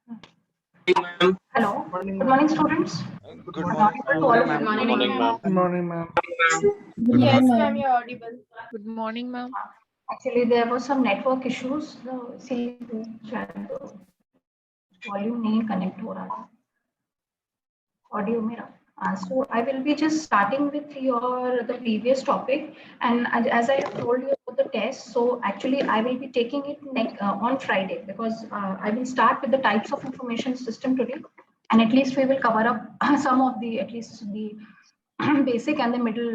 Ma'am. Hello. Morning, Good ma'am. morning, students. Good I'm morning. audible to all of you. Good morning, ma'am. Good morning, ma'am. Yes, ma'am, you're audible. Good morning, ma'am. Actually, there was some network issues. So, इसीलिए शायद volume नहीं connect हो रहा था. Audio मेरा. So I will be just starting with the previous topic, and as I have told you about the test, so actually I will be taking it on Friday, because I will start with the types of information system today, and at least we will cover up some of the at least the basic and the middle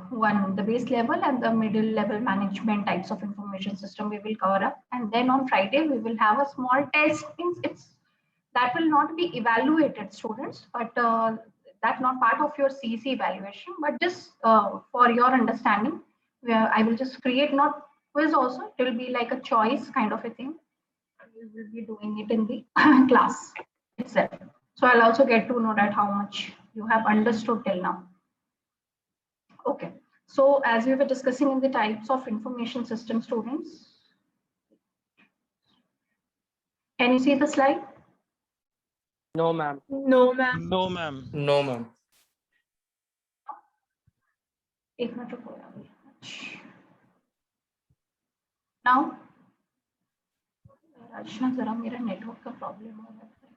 one, the base level and the middle level management types of information system we will cover up, and then on Friday we will have a small test. It's that will not be evaluated, students, but that's not part of your CEC evaluation, but just for your understanding, where I will just create not quiz also, it will be like a choice kind of a thing. We will be doing it in the class itself. So I'll also get to know that how much you have understood till now. Okay, so as we were discussing in the types of information system, students, can you see the slide? No, ma'am. No, ma'am. No, ma'am. No, ma'am. एक minute रुको यार. Now, रचना जरा मेरा network का problem हो रहा है.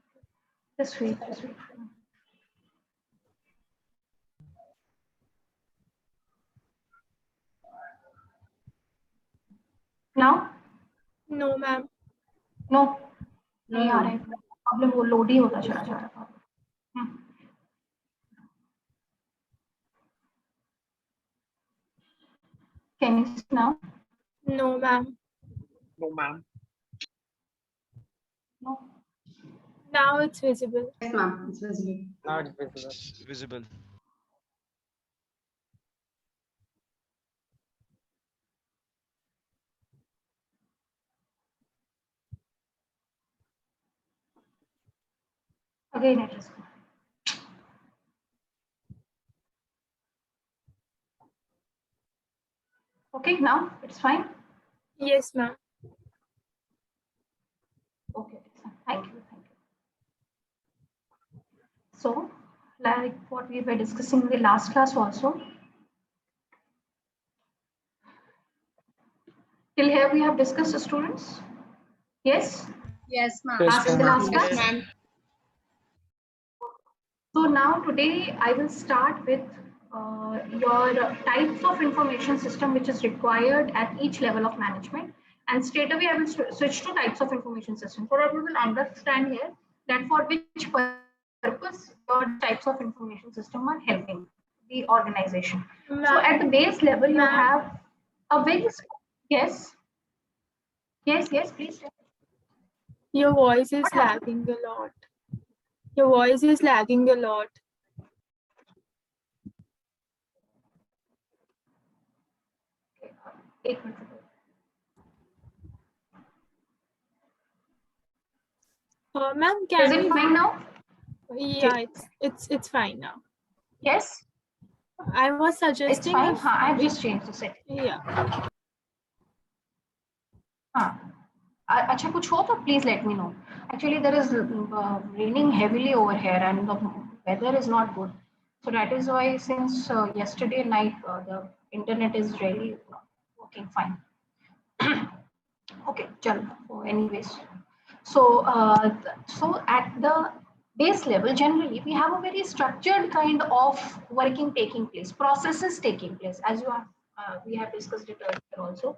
Just wait. Now, No, ma'am. no, नहीं आ रहा है. प्रॉब्लम वो लोड ही होता चला जा रहा था. Can you see now? No, ma'am. No, ma'am. No. Now it's visible. Yes, ma'am. It's visible. Now it's visible. It's visible. Again, it is. Okay, now it's fine. Yes, ma'am. Okay, thank you. So, like what we were discussing in the last class also. Till here we have discussed the students. Yes. Yes, ma'am. As in the last Yes. class. ma'am. So now today I will start with your types of information system which is required at each level of management, and straight away I will switch to types of information system so that we will understand here that for which purpose your types of information system are helping the organization. So Ma'am. at the base level you Ma'am. have a very yes please. Your voice is What happened? lagging a lot. Your voice is lagging a lot. एक minute रुको. Ma'am, Is can it you? fine now? Yeah, it's fine now. Yes, I was it's suggesting. fine. if- I have just changed the setting. Yeah. अच्छा कुछ हो तो please let me know. Actually, there is raining heavily over here and the weather is not good. So that is why since yesterday night the internet is really working fine. Okay, chalo. So anyways, so at the base level, generally we have a very structured kind of working taking place, processes taking place, as you have we have discussed it earlier also.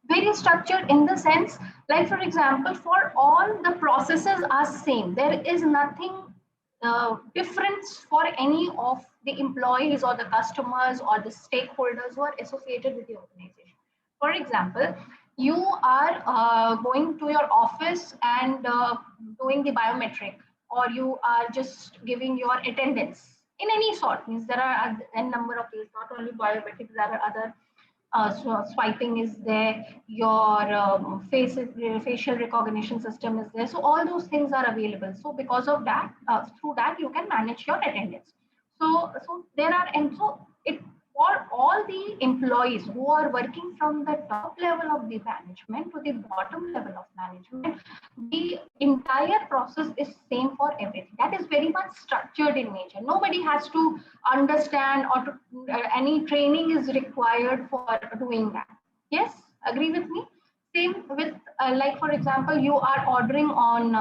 Very structured in the sense, like for example, for all the processes are same. There is nothing difference for any of the employees or the customers or the stakeholders who are associated with the organization. For example, you are going to your office and doing the biometric, or you are just giving your attendance in any sort. Means there are a number of ways, not only biometric, there are other so swiping is there, your facial recognition system is there. So all those things are available. So because of that, through that you can manage your attendance. So there are, and so it for all the employees who are working from the top level of the management to the bottom level of management, the entire process is same for everything. That is very much structured in nature. Nobody has to understand or to, any training is required for doing that. Yes, agree with me? Same with like for example, you are ordering on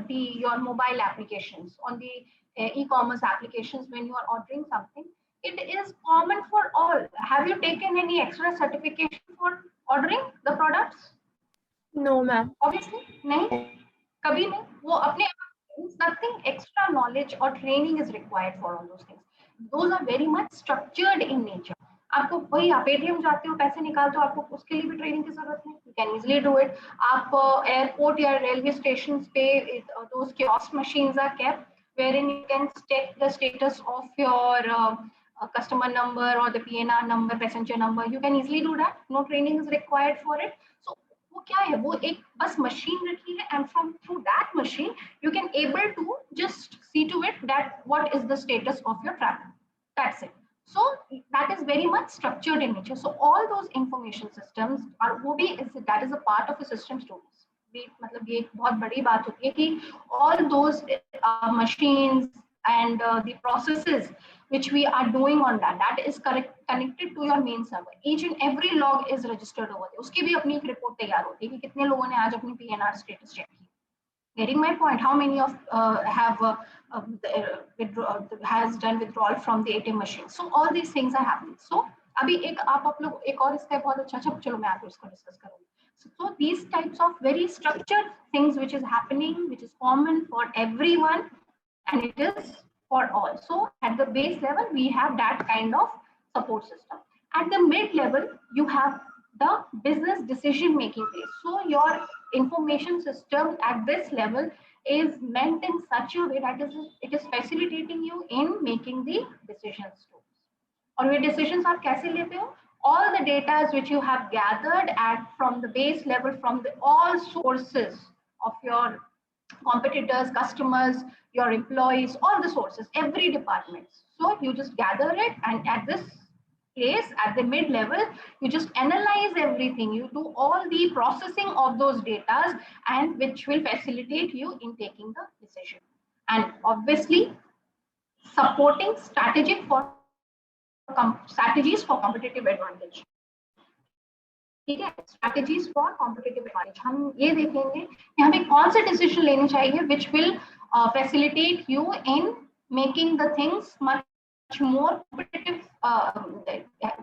your mobile applications, on the e-commerce applications. When you are ordering something, it is common for all. Have you taken any extra certification for ordering the products? No, ma'am. Obviously, नहीं, कभी नहीं. वो अपने nothing extra knowledge or training is required for all those things. Those are very much structured in nature. आपको वही आप ATM जाते हो पैसे निकालते हो, आपको उसके लिए भी ट्रेनिंग की जरूरत नहीं. You can easily do it. आप एयरपोर्ट या रेलवे स्टेशन पे those kiosk machines are kept wherein you can check the status of your customer number or the PNR number, passenger number. You can easily do that. No training is required for it. So वो क्या है, वो एक बस machine रखी है and from through that machine you can able to just see to it that what is the status of your travel. That's it. So that is very much structured in nature. So all those information systems are वो भी that is a part of a system students. मतलब ये एक बहुत बड़ी बात होती है कि all those machines and the processes which we are doing on that is connected to your main server. Each and every log is registered over there. उसकी भी अपनी एक रिपोर्ट तैयार होती है कि कितने लोगों ने आज अपनी PNR status check की. Getting my point? How many of have has done withdrawal from the ATM machine? So all these things are happening. So अभी एक आप लोग एक और इसका बहुत अच्छा चलो मैं आपको इसको डिस्कस करूँगी. So these types of very structured things which is happening, which is common for everyone, and it is for all. So at the base level, we have that kind of support system. At the mid level, you have the business decision making phase. So your information system at this level is meant in such a way that it is facilitating you in making the decisions too. और ये decisions आप कैसे लेते हो? All the data which you have gathered from the base level, from the all sources of your competitors, customers, your employees, all the sources, every department. So you just gather it, and at this place, at the mid level, you just analyze everything. You do all the processing of those data, and which will facilitate you in taking the decision. And obviously, supporting strategies for competitive advantage. ठीक है, strategies for competitive advantage. हम ये देखेंगे कि हमें कौन से decision लेने चाहिए which will facilitate you in making the things much more competitive,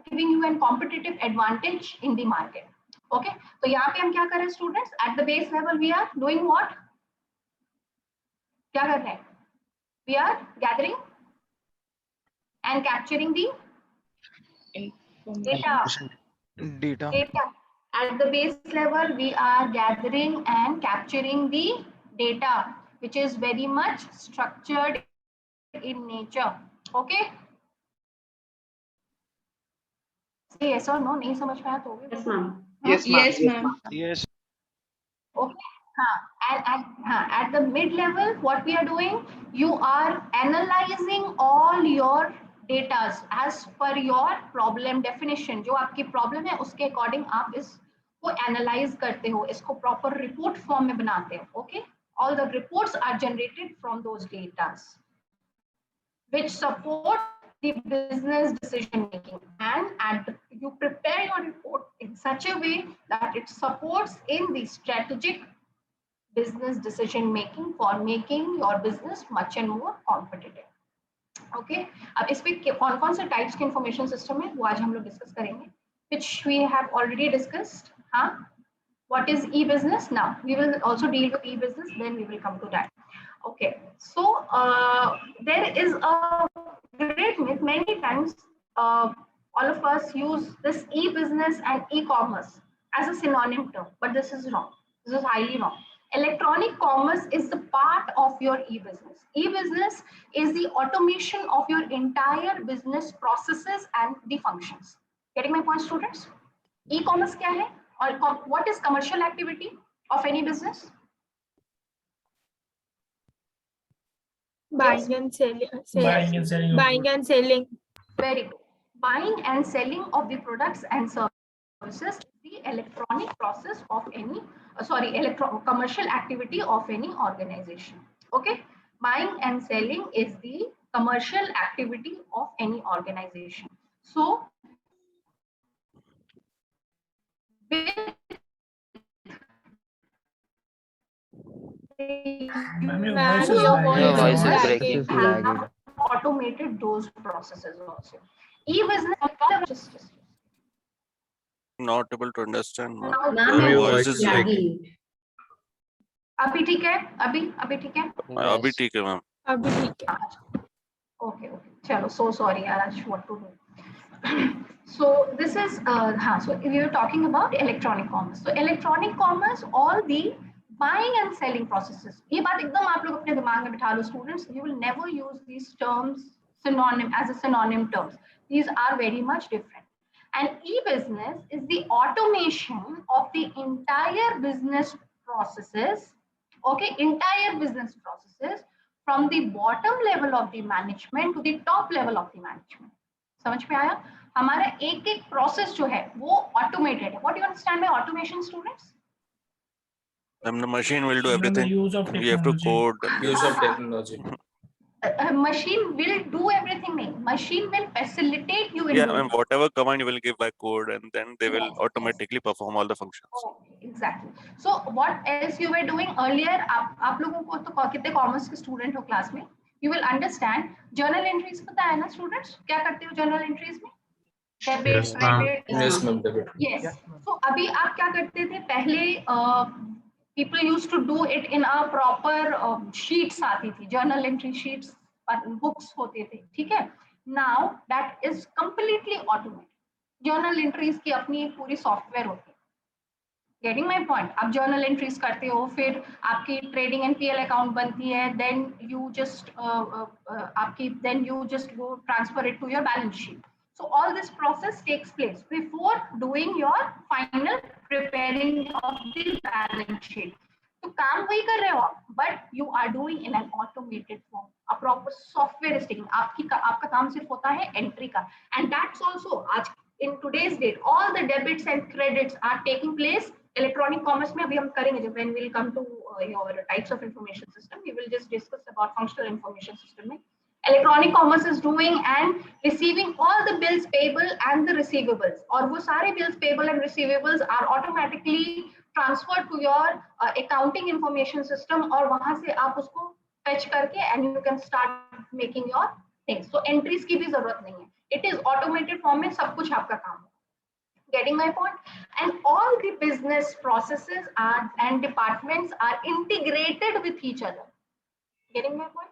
giving you a competitive advantage in the market. Okay, तो यहाँ पे हम क्या कर रहे हैं students? At the base level we are doing what? क्या कर रहे हैं? We are gathering and capturing the data. At the base level, we are gathering and capturing the data, which is very much structured in nature. Okay? Say yes or no. नहीं समझ में आया तो Yes, ma'am. Yes, ma'am. Yes. Okay. And at the mid level, what we are doing, you are analyzing all your data as per your problem definition. जो आपकी problem है उसके according आप इसको analyze करते हो, इसको proper report form में बनाते हो. Okay, all the reports are generated from those data, which support the business decision making, and you prepare your report in such a way that it supports in the strategic business decision making for making your business much and more competitive. Okay, अब इस पे कौन-कौन से types के information system है वो आज हम लोग discuss करेंगे, which we have already discussed. What is e-business? Now we will also deal with e-business, then we will come to that. Okay, so there is a great myth. Many times all of us use this e-business and e-commerce as a synonym term, but this is wrong. This is highly wrong. Electronic commerce is the part of your e-business. E-business is the automation of your entire business processes and the functions. Getting my point, students? E-commerce क्या है? Or what is commercial activity of any business? Buying and selling. Buying and selling. Buying and selling. Very good. buying and selling of the products and services, the electronic process of any commercial activity of any organization. Okay, buying and selling is the commercial activity of any organization. So Ma'am, your Ma'am, voice is your lagging. voice voice is is lagging. breaking. have automated those processes also. E-business, just Not able to understand, ma'am. now, Ma'am, Your your voice voice is is lagging. lagging. अभी ठीक है? अभी ठीक है? अभी ठीक है, ma'am. अभी ठीक है. Okay. चलो, so sorry, Arash, what to do? So this is so we were talking about electronic commerce. So electronic commerce, all the buying and selling processes. ये बात एकदम आप लोग अपने दिमाग में बिठा लो, students. You will never use these terms as a synonym terms. These are very much different. And e-business is the automation of the entire business processes. Okay, entire business processes from the bottom level of the management to the top level of the management. समझ में आया? हमारा एक एक process जो है वो automated है. What do you understand by automation, students? The machine will do Ma'am, the everything. use of We have to technology. code. Use of technology. Machine will do everything. नहीं, machine will facilitate you in Yeah, doing and whatever command you will give by code, and then they will Yes, automatically perform all the functions. Okay, exactly. So what else you were doing earlier? आप लोगों को तो कितने commerce के student हो class में? You will understand journal entries पता है ना students? क्या करते हो journal entries में? Debit, Yes, ma'am. credit. Yes, ma'am. Debit. Yes. So अभी आप क्या करते थे? पहले people used to do it in a proper sheets आती थी, journal entry sheets, books होते थे, ठीक है? Now that is completely automated. Journal entries की अपनी एक पूरी software होती है. Getting my point? आप journal entries करते हो, फिर आपकी trading and PL account बनती है, then you just go transfer it to your balance sheet. So all this process takes place before doing your final preparing of the balance sheet. तो काम वही कर रहे हो आप, but you are doing in an automated form. A proper software is taking. आपका काम सिर्फ होता है entry का, and that's also in today's date all the debits and credits are taking place. Electronic commerce में अभी हम करेंगे, when we'll come to your types of information system, we will just discuss about functional information system में. Electronic commerce is doing and receiving all the bills payable and the receivables, और वो सारे bills payable and receivables are automatically transferred to your accounting information system, और वहां से आप उसको fetch करके and you can start making your things. So entries की भी जरूरत नहीं है. It is automated form में सब कुछ आपका काम है. Getting my point? And all the business processes and departments are integrated with each other. Getting my point?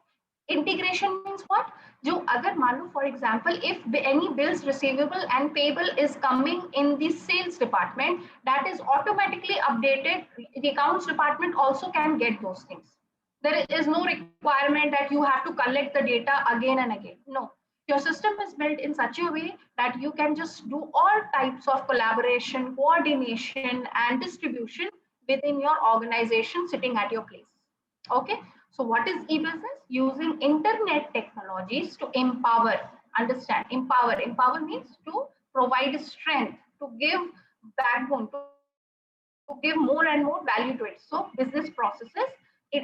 Integration means what? जो अगर मान लो for example, if any bills receivable and payable is coming in the sales department, that is automatically updated. The accounts department also can get those things. There is no requirement that you have to collect the data again and again. No. Your system is built in such a way that you can just do all types of collaboration, coordination, and distribution within your organization sitting at your place. Okay. So what is e-business? Using internet technologies to empower. Understand? Empower. Empower means to provide strength, to give backbone, to give more and more value to it. So business processes.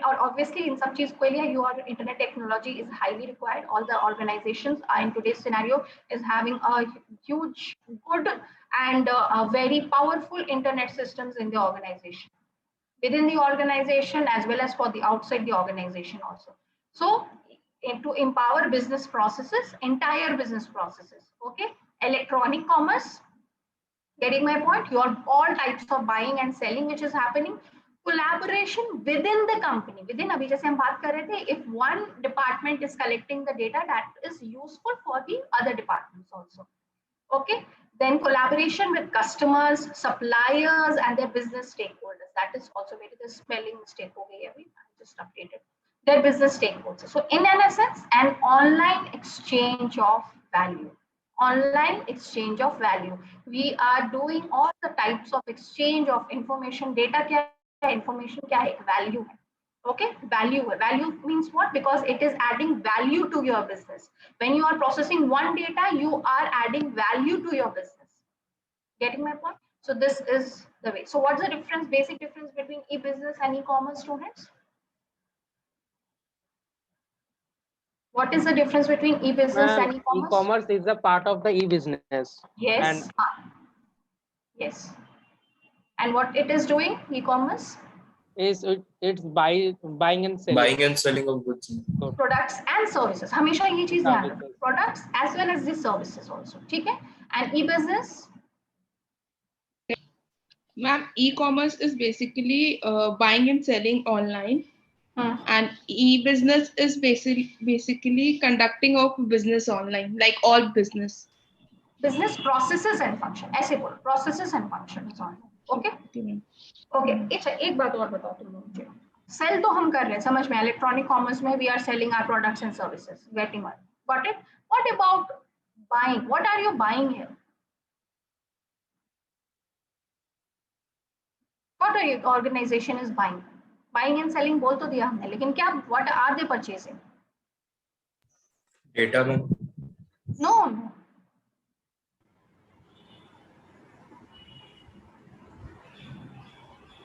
Obviously in some cheese your internet technology is highly required. All the organizations are in today's scenario is having a huge, good and a very powerful internet systems in the organization, within the organization as well as for the outside the organization also. So to empower business processes, entire business processes. Okay, electronic commerce. Getting my point? Your all types of buying and selling which is happening. Collaboration within the company. Within अभी जैसे हम बात कर रहे थे, if one department is collecting the data, that is useful for the other departments also. Okay. Then collaboration with customers, suppliers, and their business stakeholders. That is also where the spelling mistake हो गई है अभी. I just updated their business stakeholders. So in essence, an online exchange of value. Online exchange of value. We are doing all the types of exchange of information. Data क्या है? Information क्या है? Value है. Okay, value means what? Because it is adding value to your business. When you are processing one data, you are adding value to your business. Getting my point? So this is the way. So what's the difference, basic difference between e-business and e-commerce, students? What is the difference between e-business and Ma'am, e-commerce? e-commerce is a part of the e-business. Yes. And Yes. And what it is doing, e-commerce? it's buying and selling. Buying and selling of goods. Products and services. हमेशा ये चीज ध्यान रखो. Services. Products as well as the services also. ठीक है? And e-business? Ma'am, e-commerce is basically buying and selling online, and e-business is basically conducting of business online, like all business. Business processes and function. ऐसे बोलो. Processes and functions online. Okay? Okay. एक बात और बताओ तुम मुझे. Sell तो हम कर रहे हैं, समझ में. Electronic commerce में we are selling our products and services. Getting it? Got it? What about buying? What are you buying here? What are your organization is buying? Buying and selling बोल तो दिया हमने, लेकिन क्या? What are they purchasing? Data, ma'am. No.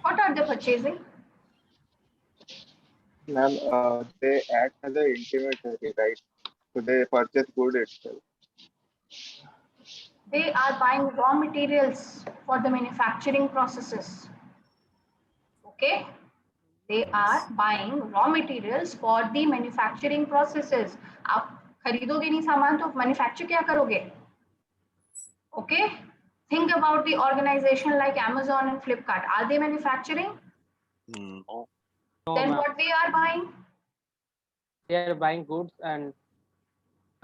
What are they purchasing? Ma'am, they act as an intermediary, right? So they purchase good itself. They are buying raw materials for the manufacturing processes. Okay? They are buying raw materials for the manufacturing processes. आप खरीदोगे नहीं सामान तो manufacture क्या करोगे? Okay? Think about the organization like Amazon and Flipkart. Are they manufacturing? No. No, Then ma'am. what they are buying? They are buying goods and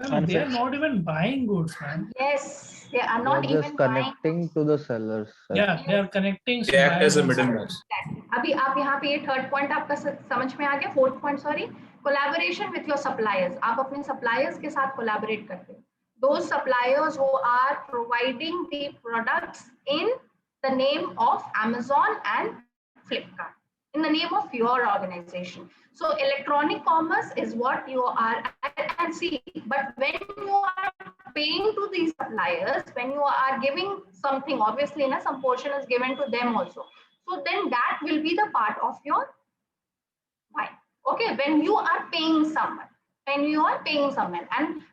Ma'am, they are not even buying goods, man. Yes, they are They not are even just buying. connecting to the sellers. Yeah, they are connecting. They act as a buyers and middleman. sellers. अभी आप यहाँ पे ये third point आपका समझ में आ गया. Fourth point sorry, collaboration with your suppliers. आप अपने सप्लायर्स के साथ कोलैबोरेट करते हो. Those suppliers who are providing the products in the name of Amazon and Flipkart, in the name of your organization. So electronic commerce is what you are and see. But when you are paying to these suppliers, when you are giving something, obviously, na, some portion is given to them also. So then that will be the part of your buy. Okay, when you are paying someone, and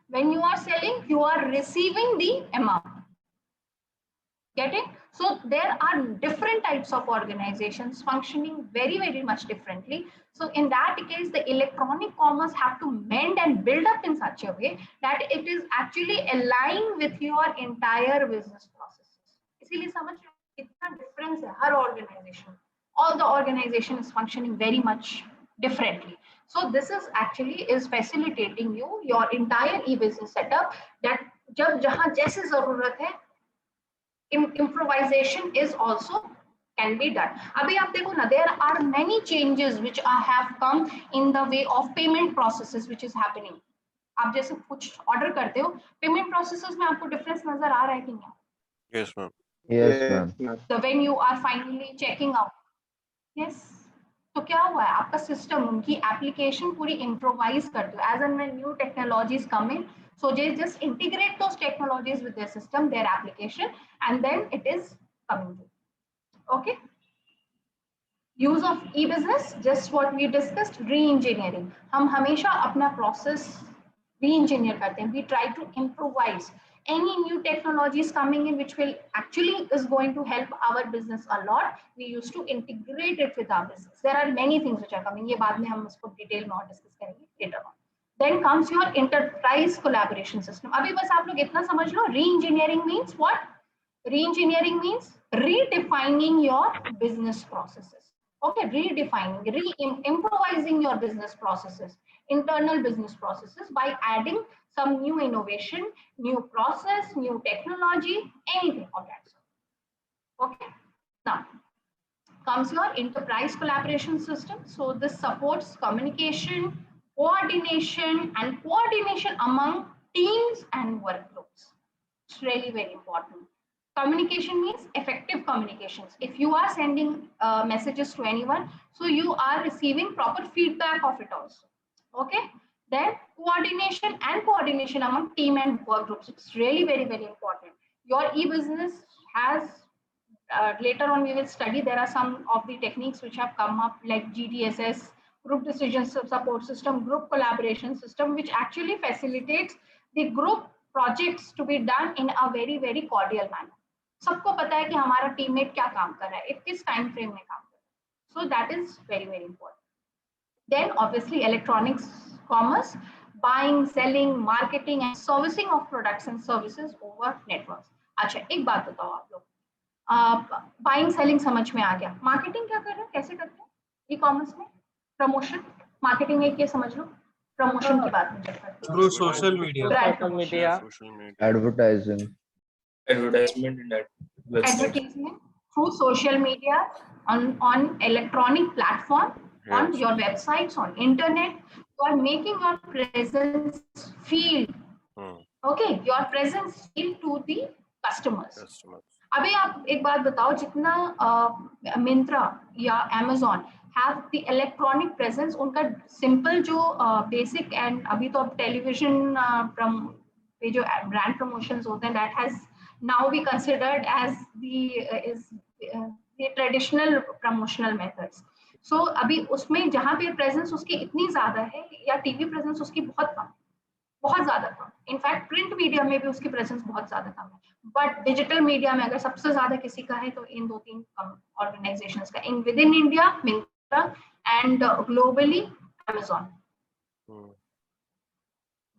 when you are selling, you are receiving the amount. Get it? So there are different types of organizations functioning very, very much differently. So in that case, the electronic commerce have to mend and build up in such a way that it is actually aligned with your entire business processes. इसीलिए समझ रहे हो कितना difference है हर organization. All the organization is functioning very much differently. So this is actually is facilitating you your entire e-business setup that जब जहाँ जैसे जरूरत है, improvisation is also can be done. अभी आप देखो ना, there are many changes which have come in the way of payment processes which is happening. आप जैसे कुछ order करते हो, payment processes में आपको difference नजर आ रहा है कि नहीं? Yes, ma'am. Yes, ma'am. So when you are finally checking out, yes. तो क्या हुआ है, आपका सिस्टम उनकी एप्लीकेशन पूरी इम्प्रोवाइज करते हो. As and when new technologies come in, so they just integrate those technologies with their system, their application, and then it is coming to. Okay. Use of e-business, just what we discussed, re-engineering. हम हमेशा अपना process re-engineer करते हैं. We try to improvise. Any new technologies coming in which will actually is going to help our business a lot, we used to integrate it with our business. There are many things which are coming. ये बाद में हम इसको detail में और discuss करेंगे later on. Then comes your enterprise collaboration system. अभी बस आप लोग इतना समझ लो. Re-engineering means what? Re-engineering means redefining your business processes. Okay, redefining, improvising your business processes, internal business processes by adding some new innovation, new process, new technology, anything of that sort. Okay, now comes your enterprise collaboration system. So this supports communication, coordination among teams and work groups. It's really very important. Communication means effective communications. If you are sending messages to anyone, so you are receiving proper feedback of it also. Okay. Then coordination among team and work groups. It's really very, very important. Your e-business has, later on we will study, there are some of the techniques which have come up like GDSS, group decision support system, group collaboration system, which actually facilitates the group projects to be done in a very, very cordial manner. सबको पता है कि हमारा teammate क्या काम कर रहा है, किस टाइम फ्रेम में काम कर रहा है. So that is very, very important. Then obviously electronics commerce, buying, selling, marketing and servicing of products and services over networks. अच्छा एक बात बताओ आप लोग, बाइंग सेलिंग समझ में आ गया, मार्केटिंग क्या कर रहे हैं, कैसे करते हैं ई कॉमर्स में, प्रमोशन मार्केटिंग एक ये समझ लो, प्रमोशन की बात मुझे करते Through social media. Social media. Social media. Advertising. Advertisement in that website. advertisement through social media, on electronic platform, on Yes. your websites, on internet. You are making your presence feel, Hmm. okay, your presence feel to the customers. Customers. अभी आप एक बात बताओ, जितना मिंत्रा या Amazon have the electronic presence, उनका simple जो basic and अभी तो अब टेलीविजन पे जो ब्रांड प्रमोशंस होते हैं, that has now be considered as the traditional promotional methods. So अभी उसमें जहाँ पे प्रेजेंस उसकी इतनी ज्यादा है, या टीवी प्रेजेंस उसकी बहुत ज्यादा कम, इनफैक्ट प्रिंट मीडिया में भी उसकी प्रेजेंस बहुत ज्यादा कम है, बट डिजिटल मीडिया में अगर सबसे ज्यादा किसी का है तो इन 2-3 ऑर्गेनाइजेशंस का, in within India Myntra and globally Amazon. Hmm.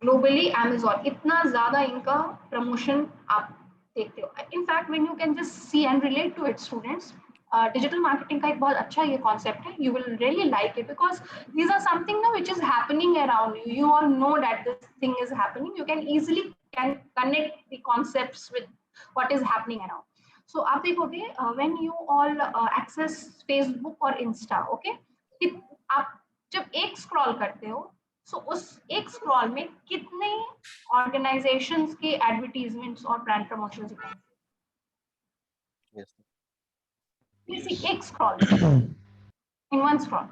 Globally Amazon, इतना ज्यादा इनका प्रमोशन आप देखते हो. In fact when you can just see and relate to it students, digital marketing का एक बहुत अच्छा ये कॉन्सेप्ट है, you will really like it, because these are something now which is happening around you. You all know that this thing is happening. You can easily connect the concepts with what is happening around. So आप देखोगे when you all access Facebook और Insta, okay, आप जब एक scroll करते हो, so उस एक स्क्रॉल में कितने ऑर्गेनाइजेशंस के एडवर्टाइजमेंट्स और ब्रांड प्रमोशंस होते हैं? Yes. Yes. एक scroll in one scroll,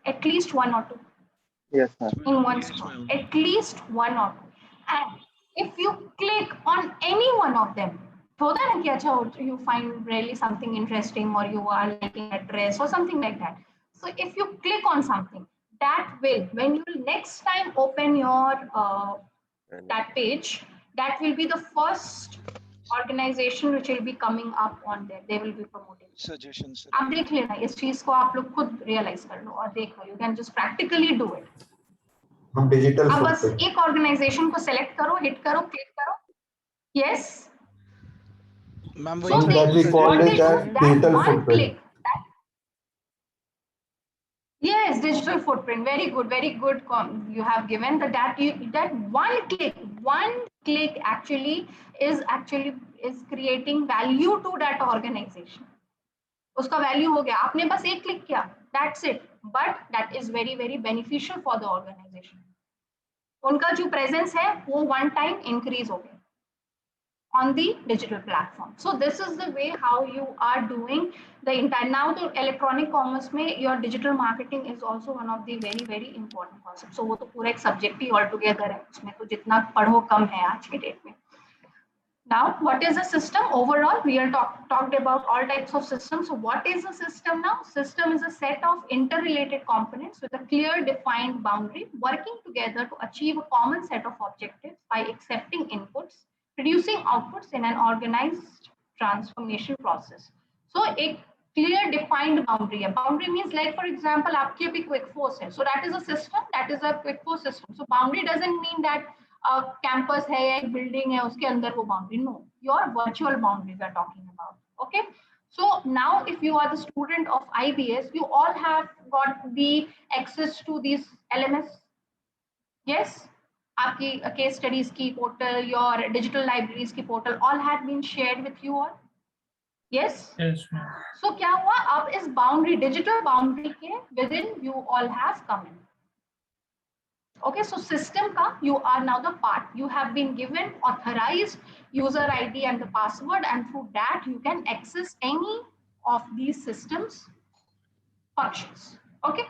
at least 1 or 2 Yes, ma'am. in one scroll, at least 1 or 2, and if you click on any one of them, होता है ना कि अच्छा you find really something interesting or you are liking a dress or something like that. So if you click on something, that will, when you will next time open your that page, that will be the first organization which will be coming up on there. They will be promoting Suggestions. आप देख लेना, इस चीज को आप लोग खुद realise कर लो और देख लो, you can just practically do it. हम डिजिटल अब बस एक ऑर्गेनाइजेशन को सेलेक्ट करो, हिट करो, क्लिक करो. Yes, Ma'am, so that we call it as digital one footprint. click. Yes, digital footprint. Very good, very good. You have given that one click actually is creating value to that organization. उसका value हो गया, आपने बस एक click किया, that's it. But that is very, very beneficial for the organization. उनका जो presence है वो one time increase हो गया on the digital platform. So this is the way how you are doing the entire. Now the electronic commerce में your digital marketing is also one of the very, very important concepts. So वो तो पूरा एक subject ही altogether है, उसमें तो जितना पढ़ो कम है आज के डेट में. Now, what is a system? Overall, we are talked about all types of systems. So what is a system now? System is a set of interrelated components with a clear defined boundary working together to achieve a common set of objectives by accepting inputs, producing outputs in an organized transformation process. So a clear defined boundary. A boundary means, like for example, आपकी अभी quick force है. So that is a system, that is a quick force system. So boundary doesn't mean that campus है या एक building है उसके अंदर वो boundary, no, your virtual boundary we are talking about. Okay, so now if you are the student of IBS, you all have got the access to these LMS. yes, आपकी case studies की portal, your digital libraries की portal, all had been shared with you all. yes, Yes, ma'am. so क्या हुआ, अब इस boundary, digital boundary के within you all have come in. Okay, so system ka, you are now the part. You have been given authorized user ID and the password, and through that you can access any of these systems functions. Okay,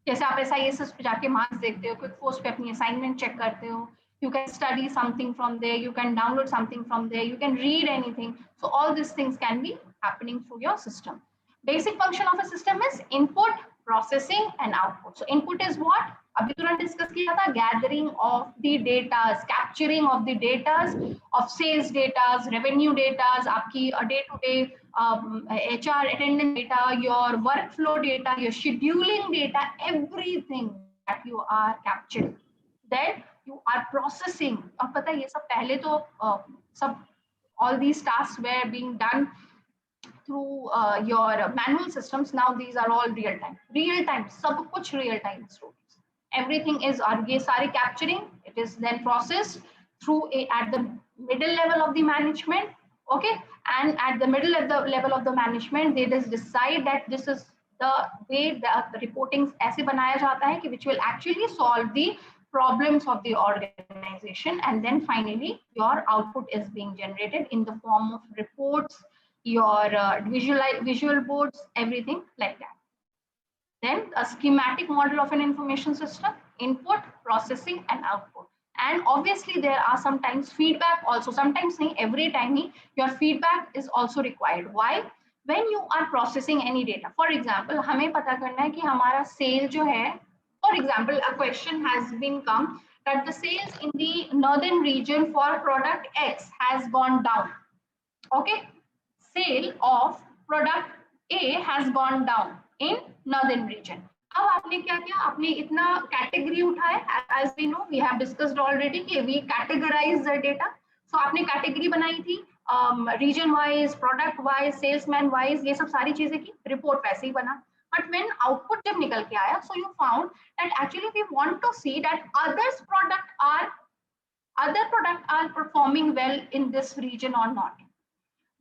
जैसे आप SISS पे जाके marks देखते हो, quick force पे अपनी assignment check करते हो, you can study something from there, you can download something from there, you can read anything. So all these things can be happening through your system. Basic function of a system is input, processing and output. So input is what? अभी तुरंत discuss किया था, gathering of the data, capturing of the data of sales data, revenue data, आपकी day to day HR attendance data, your workflow data, your scheduling data, everything that you are capturing. Then you are processing. और पता है ये सब पहले तो सब all these tasks were being done through your manual systems. Now these are all real time. Real time, सब कुछ real time students. Everything is और ये सारे capturing. It is then processed through at the middle level of the management. Okay, and at the middle of the level of the management, they just decide that this is the way the reporting ऐसे बनाया जाता है कि which will actually solve the problems of the organization, and then finally your output is being generated in the form of reports, your visual boards, everything like that. Then a schematic model of an information system: input, processing and output. And obviously there are sometimes feedback also, sometimes nahi, every time your feedback is also required. Why? When you are processing any data, for example हमें पता करना है कि हमारा sale जो है, for example a question has been come that the sales in the northern region for product X has gone down. Okay, sale of product A has gone down in northern region. अब आपने क्या किया, आपने इतना category उठाया, as we know we have discussed already कि we categorize the data. So आपने category बनाई थी region wise, product wise, salesman wise, ये सब सारी चीजें की, रिपोर्ट वैसे ही बना. But when output जब निकल के आया, so you found that actually we want to see that other product are performing well in this region or not.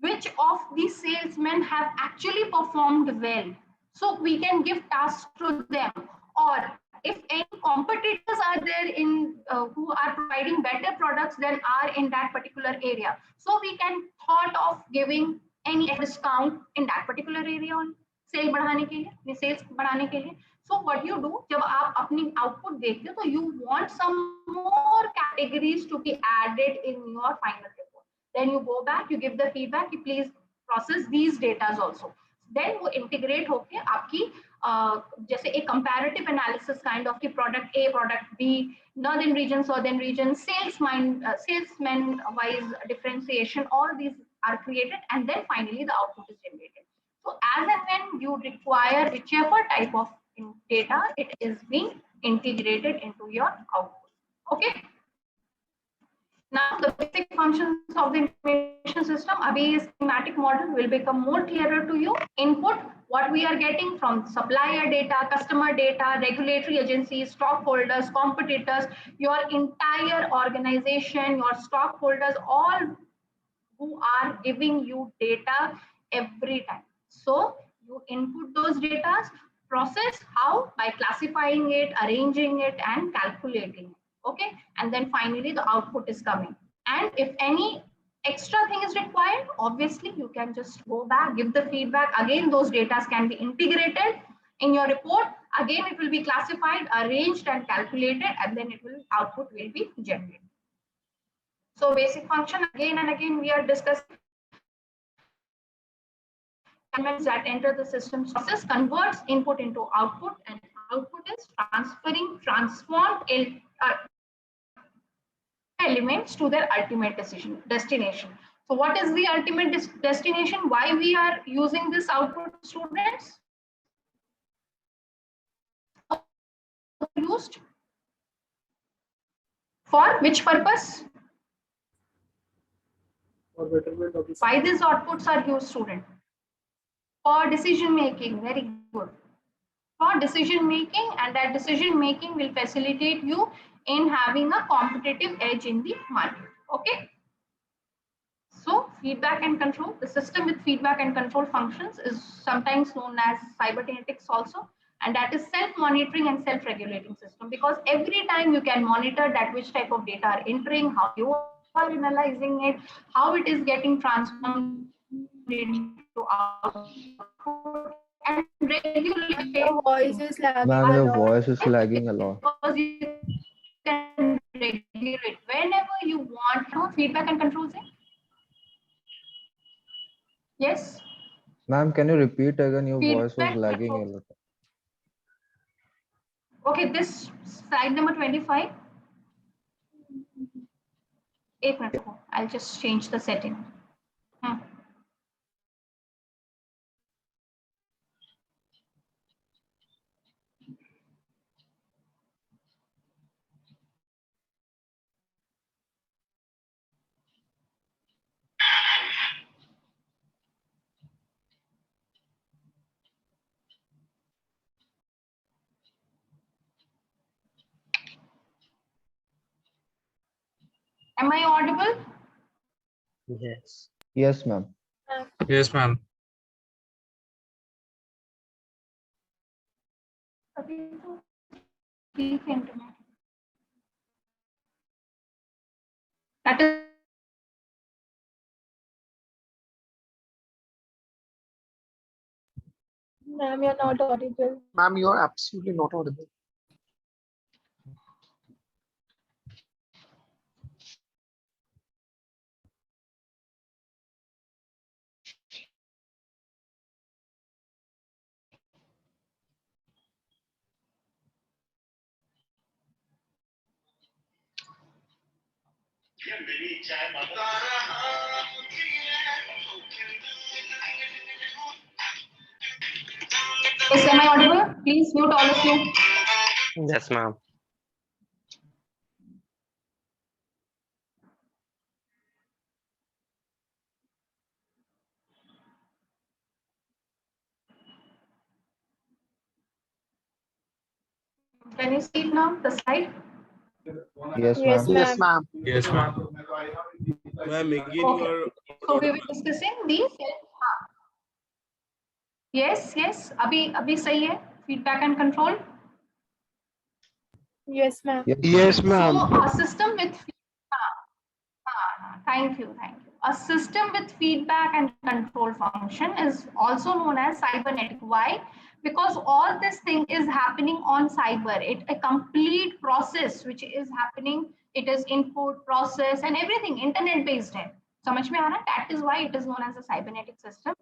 Which of these salesmen have actually performed well, so we can give tasks to them, or if any competitors are there in who are providing better products than are in that particular area, so we can thought of giving any discount in that particular area on sale बढ़ाने के लिए, sales बढ़ाने के लिए. So what you do, जब आप अपनी output देखते हो, तो you want some more categories to be added in your final report. Then you go back, you give the feedback, you please process these data also. Then वो integrate होके आपकी जैसे एक comparative analysis kind of की product A, product B, northern region, southern region, salesman wise differentiation, all these are created, and then finally the output is generated. So as and when you require whichever type of data, it is being integrated into your output. Okay. Now the basic functions of the information system, abhi schematic model will become more clearer to you. Input, what we are getting from supplier data, customer data, regulatory agencies, stockholders, competitors, your entire organization, your stockholders, all who are giving you data every time. So you input those data, process how? By classifying it, arranging it and calculating it. Okay, and then finally the output is coming. And if any extra thing is required, obviously you can just go back, give the feedback. Again, those data can be integrated in your report. Again, it will be classified, arranged and calculated, and then output will be generated. So basic function, again and again we are discussing elements that enter the system. Process converts input into output, and output is transformed elements to their ultimate destination. So what is the ultimate destination? Why we are using this output, students? Used for which purpose? Why these outputs are used, student? For decision making. Very good. For decision making, and that decision making will facilitate you in having a competitive edge in the market. Okay. So feedback and control, the system with feedback and control functions is sometimes known as cybernetics also. and that is self-monitoring and self-regulating system, because every time you can monitor that which type of data are entering, how you are analyzing it, how it is getting transformed into output, and regulate. Your voice is lagging Ma'am, a your lot. voice is lagging a lot. Because you can regulate whenever you want. No feedback and controls. Yes. Ma'am, can you repeat again? Your voice was Feedback lagging a controls. lot. Okay, this slide number 25. 8 minutes ago. I'll just change the setting. Am I audible? Yes. Yes, ma'am. Yes, ma'am. That is Ma'am, you're not audible. Ma'am, you are absolutely not audible. Yes, am I audible? Please mute all of you. Yes, ma'am. Can you see it now, the slide? Yes, Yes, ma'am. Yes, ma'am. ma'am. Yes, ma'am. Ma'am, again Okay. So we were discussing the yes, yes. Abhi sahi hai. Feedback and control. Yes, ma'am. Yes, ma'am. So a system with thank you. A system with feedback and control function is also known as cybernetic. Why? Because all this thing is happening on cyber. It a complete process which is happening. It is input, process, and everything internet based. है. समझ में आ रहा है? That is why it is known as a cybernetic system.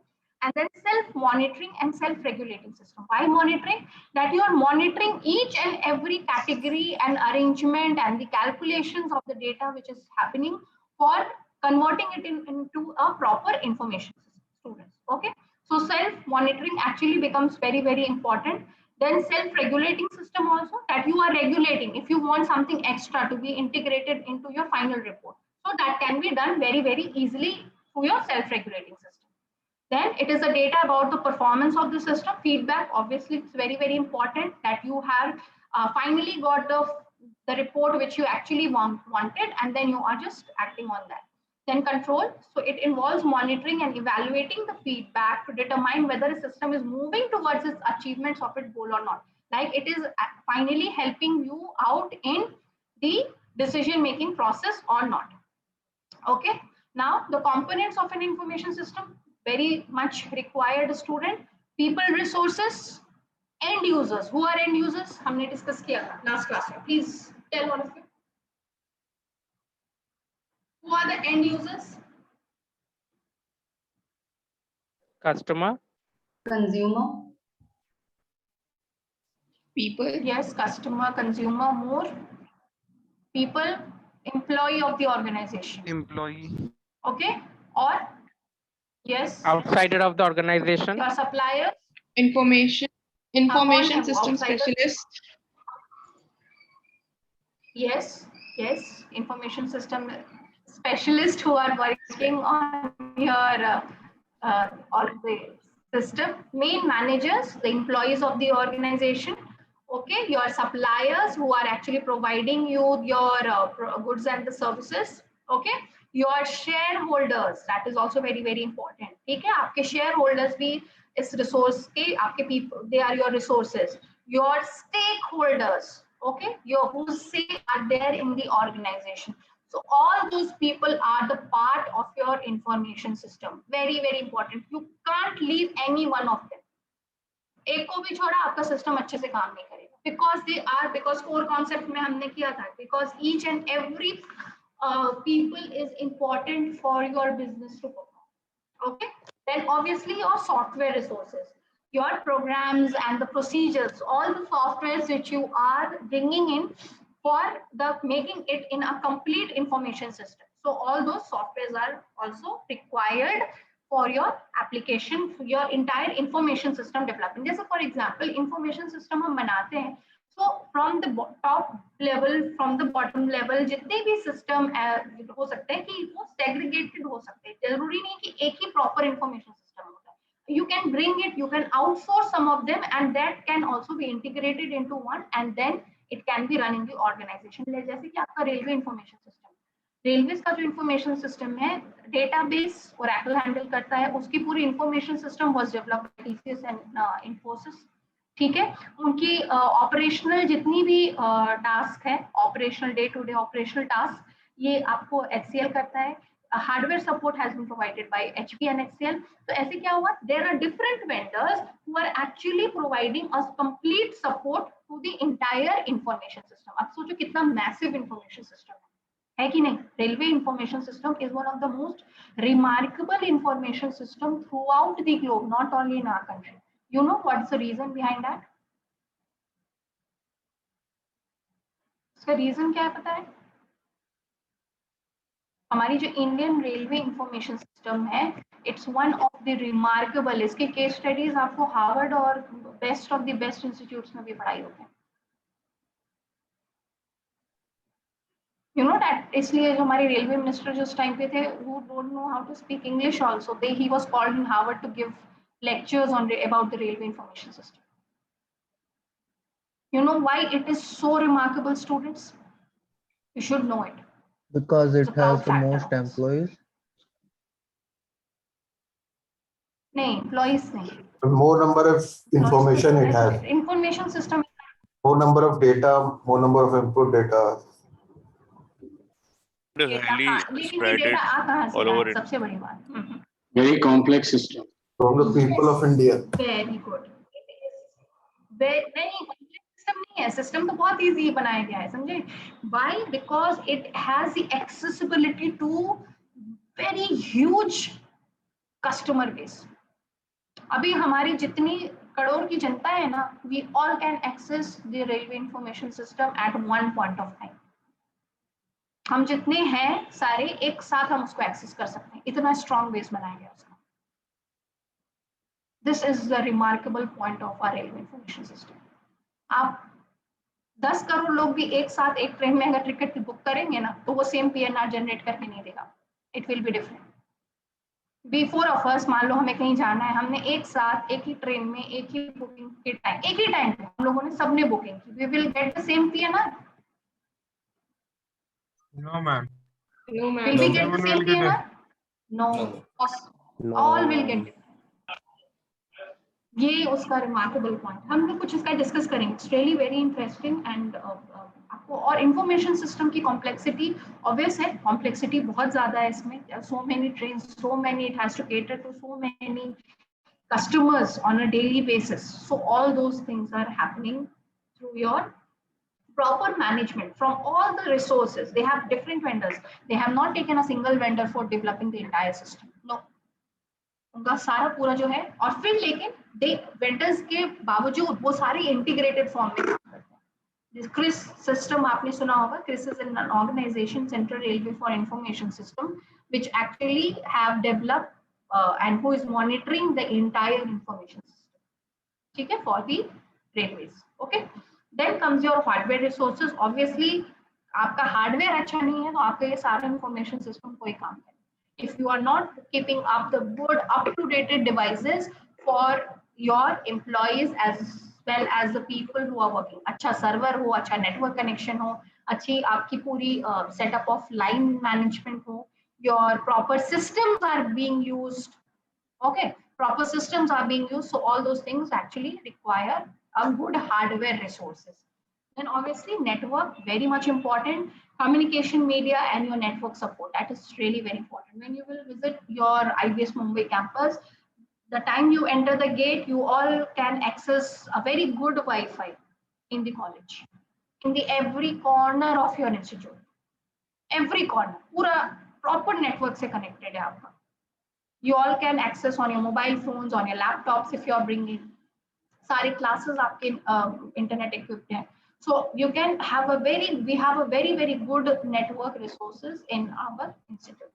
And then self-monitoring and self-regulating system. Why monitoring? That you are monitoring each and every category and arrangement and the calculations of the data which is happening for converting it into a proper information system. Students, okay? So self-monitoring actually becomes very, very important. Then self-regulating system also, that you are regulating if you want something extra to be integrated into your final report. So that can be done very, very easily through your self-regulating system. Then it is the data about the performance of the system. Feedback, obviously, it's very, very important that you have finally got the report which you actually wanted, and then you are just acting on that. Then control, so it involves monitoring and evaluating the feedback to determine whether a system is moving towards its achievements of its goal or not. Like it is finally helping you out in the decision-making process or not. Okay, now the components of an information system, very much required student. People resources, end users. Who are end users? हमने discuss किया था last class में. Please tell one of you. Who are the end users? Customer. Consumer. People. Yes, customer, consumer, more. People, employee of the organization. Employee. Okay, or yes. Outsider of the organization. Your suppliers. Information system Outsiders. specialist. Yes, information system specialists who are working on your or the system. Main managers, the employees of the organization. Okay, your suppliers who are actually providing you your goods and the services. Okay, your shareholders, that is also very, very important. ठीक है, आपके shareholders भी इस resource के आपके people, they are your resources, your stakeholders, okay, your who say are there in the organization. So all those people are the part of your information system. Very very important. You can't leave any one of them. एक को भी छोड़ा आपका system अच्छे से काम नहीं करेगा, because they are, because core concept में हमने किया था, because each and every people is important for your business to perform. Okay, then obviously your software resources, your programs and the procedures, all the softwares which you are bringing in for the making it in a complete information system. So all those softwares are also required for your application, for your entire information system development. Just for example, information system हम बनाते हैं, so from the top level, from the bottom level, जितने भी system हो सकते हैं कि वो segregated हो सकते हैं, जरूरी नहीं कि एक ही proper information system होता है. You can bring it, you can outsource some of them, and that can also be integrated into one, and then it can be run in the organization. जैसे कि आपका रेलवे इंफॉर्मेशन सिस्टम, रेलवेज का जो information system है, database Oracle handle करता है, उसकी पूरी information system was developed by TCS and Infosys. ठीक है, उनकी ऑपरेशनल जितनी भी टास्क है, operational day to day operational task, ये आपको HCL करता है. Hardware support has been provided by HP and HCL. तो ऐसे क्या हुआ, there are different vendors who are actually providing us complete support to the entire information system. अब सोचो कितना massive information system है कि नहीं. Railway information system is one of the most remarkable information system throughout the globe, not only in our country. You know what's the reason behind that? इसका reason क्या है पता है? हमारी जो इंडियन रेलवे इंफॉर्मेशन सिस्टम है, it's one of the remarkable. इसके case studies आपको हार्वर्ड और best of the best institutes में भी पढ़ाई होते हैं. You know that. इसलिए जो हमारे रेलवे मिनिस्टर जो उस टाइम पे थे, who don't know how to speak English also, he was called in Harvard to give lectures on about the railway information system. You know why it is so remarkable, students? You should know it. Because it It's a proud has the factor most of us. employees. नहीं, employees नहीं. More number of information it has. Information system. More number of data, more number of input data. It is highly लेकिन ये spread data आ कहाँ से all रहा over है? it. सबसे बड़ी बात. Very complex system. From the people of India. Very good. नहीं, सिस्टम नहीं है. सिस्टम तो बहुत इजी बनाया गया है, समझे? Why? Because it has the accessibility to very huge customer base. अभी हमारी जितनी करोड़ की जनता है ना, we all can access the railway information system at one point of time. हम जितने हैं सारे एक साथ हम उसको एक्सेस कर सकते हैं, इतना स्ट्रॉन्ग बेस बनाया गया उसका. This is the remarkable point of our railway information system. आप 10 करोड़ लोग भी एक साथ एक ट्रेन में अगर टिकट बुक करेंगे ना, तो वो सेम PNR जनरेट करके नहीं देगा. It will be different. Before of us, मान लो हमें कहीं जाना है, हमने एक साथ एक ही ट्रेन में एक ही बुकिंग के टाइम, एक ही टाइम पे हम लोगों ने सबने बुकिंग की, we will get the same PNR. No, ma'am. No, ma'am. Will we No, get the everyone same will get PNR? No. All will get different. ये उसका रिमार्केबल पॉइंट. हम लोग कुछ इसका डिस्कस करेंगे. It's really very interesting. And आपको और information system की कॉम्प्लेक्सिटी ऑब्वियस है, कॉम्प्लेक्सिटी बहुत ज्यादा है इसमें. So many train, so many, it has to cater to so many customers on a daily basis. So all those things are happening through your proper management from all the resources. They have different vendors. They have not taken a single vendor for developing the entire system. No. उनका सारा पूरा जो है, और फिर लेकिन दे vendors के बावजूद वो सारी इंटीग्रेटेड फॉर्म में काम करते हैं. क्रिस सिस्टम आपने सुना होगा. CRIS is an organisation, central railway for information system, which actually have developed and who is monitoring the entire information system. ठीक है, for the railways. Okay. Then comes your hardware resources. Obviously आपका hardware अच्छा नहीं है तो आपका ये सारा इंफॉर्मेशन सिस्टम कोई काम नहीं. If you are not keeping up the good up-to-date devices for your employees as well as the people who are working, अच्छा सर्वर हो, अच्छा नेटवर्क कनेक्शन हो, अच्छी आपकी पूरी सेटअप ऑफ लाइन मैनेजमेंट हो, your proper systems are being used, okay, proper systems are being used. So all those things actually require a good hardware resources. Then obviously network, very much important. Communication media and your network support, that is really very important. When you will visit your IBS Mumbai campus, the time you enter the gate, you all can access a very good Wi-Fi in the college, in the every corner of your institute, every corner, पूरा proper network से connected है आपका. You all can access on your mobile phones, on your laptops if you are bringing. सारे classes आपके internet equipped हैं. So you can have we have a very good network resources in our institute.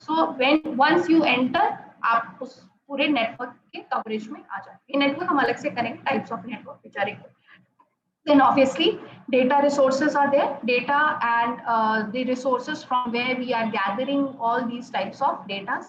So once you enter, आप उस पूरे network के coverage में आ जाते हैं. Network हम अलग से connect types of network which are required. Then obviously data resources are there, data and the resources from where we are gathering all these types of data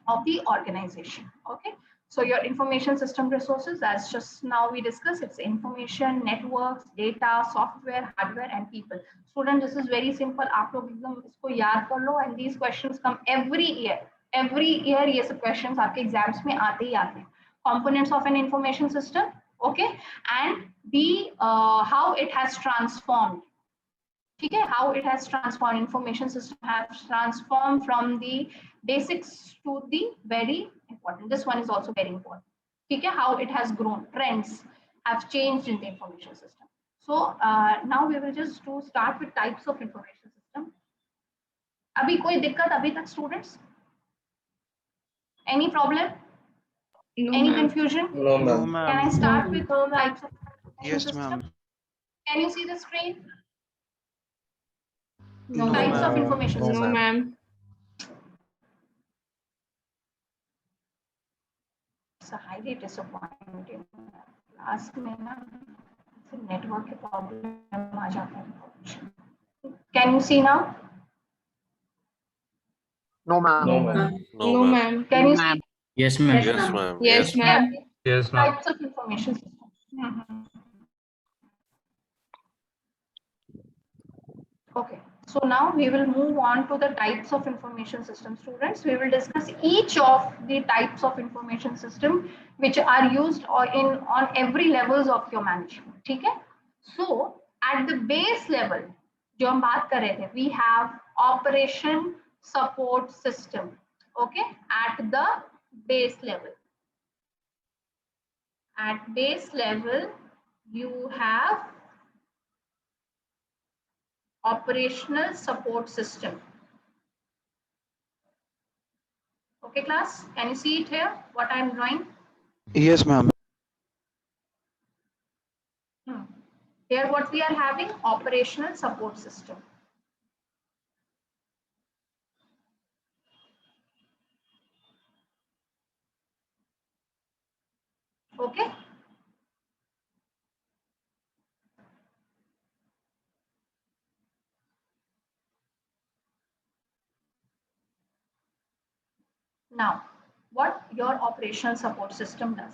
of the organization. Okay, so your information system resources, as just now we discussed, it's information, networks, data, software, hardware and people. Student, this is very simple. आप लोग एकदम इसको याद कर लो, and these questions come every year. Every year ये सब questions आपके exams में आते ही आते हैं. Components of an information system, okay, and the how it has transformed. Okay, how it has transformed. Information system has transformed from the basics to the very important. This one is also very important. Okay, how it has grown. Trends have changed in the information system. So now we will just start with types of information system. अभी कोई दिक्कत अभी तक students? Any problem? No, Any ma'am. confusion? No, Can I start with types of information Yes, system? ma'am. Can you see the screen? No, Types of information no, system. ma'am. It's a highly disappointing. Last में ना network के problem आ जाता है. Can you see now? No, ma'am. No, ma'am. Can you see? Yes, ma'am. Yes, ma'am. Yes, ma'am. Yes, ma'am. Types of information system. Okay, so now we will move on to the types of information system. Students, we will discuss each of the types of information system which are used on every levels of your management. Okay, so at the base level, जो हम बात कर रहे थे, we have operation support system. Okay, at the base level. At base level, you have operational support system. Okay, class, can you see it here? What I am drawing? Yes, ma'am. Here, what we are having, operational support system. Okay. Now, what your operational support system does.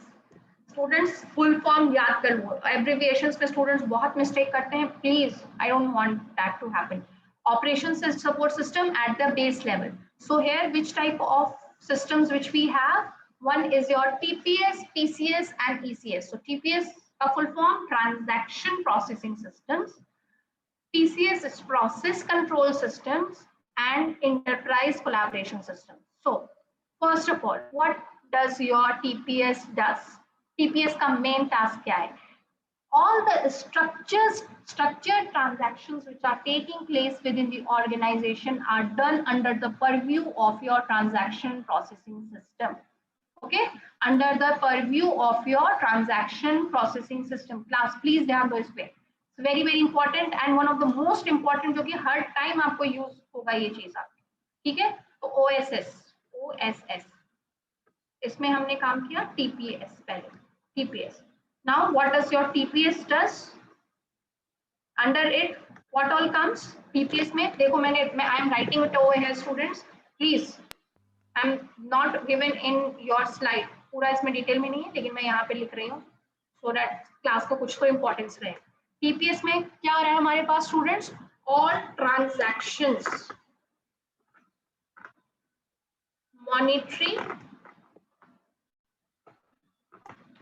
Students, full form याद कर लो. Abbreviations में students बहुत mistake करते हैं. Please, I don't want that to happen. Operations support system at the base level. So here, which type of systems which we have? One is your TPS, PCS, and ECS. So TPS, a full form, transaction processing systems. PCS is process control systems, and enterprise collaboration systems. So first of all, what does your TPS does? TPS का main task क्या है? All the structured transactions which are taking place within the organization are done under the purview of your transaction processing system. Okay, under the purview of your transaction processing system. Class, please ध्यान दो इस पे. It's very important and one of the most important जो कि हर time आपको use होगा ये चीज आपकी. ठीक है? तो OSS. इसमें हमने काम किया TPS पहले. TPS. Now, what does your TPS does? Under it, what all comes? TPS में देखो I am writing it over here, students. Please, I am not given in your slide. पूरा इसमें डिटेल में नहीं है, लेकिन मैं यहाँ पे लिख रही हूँ, so that क्लास को कुछ तो इम्पोर्टेंस रहे. TPS में क्या हो रहा है हमारे पास students? All monetary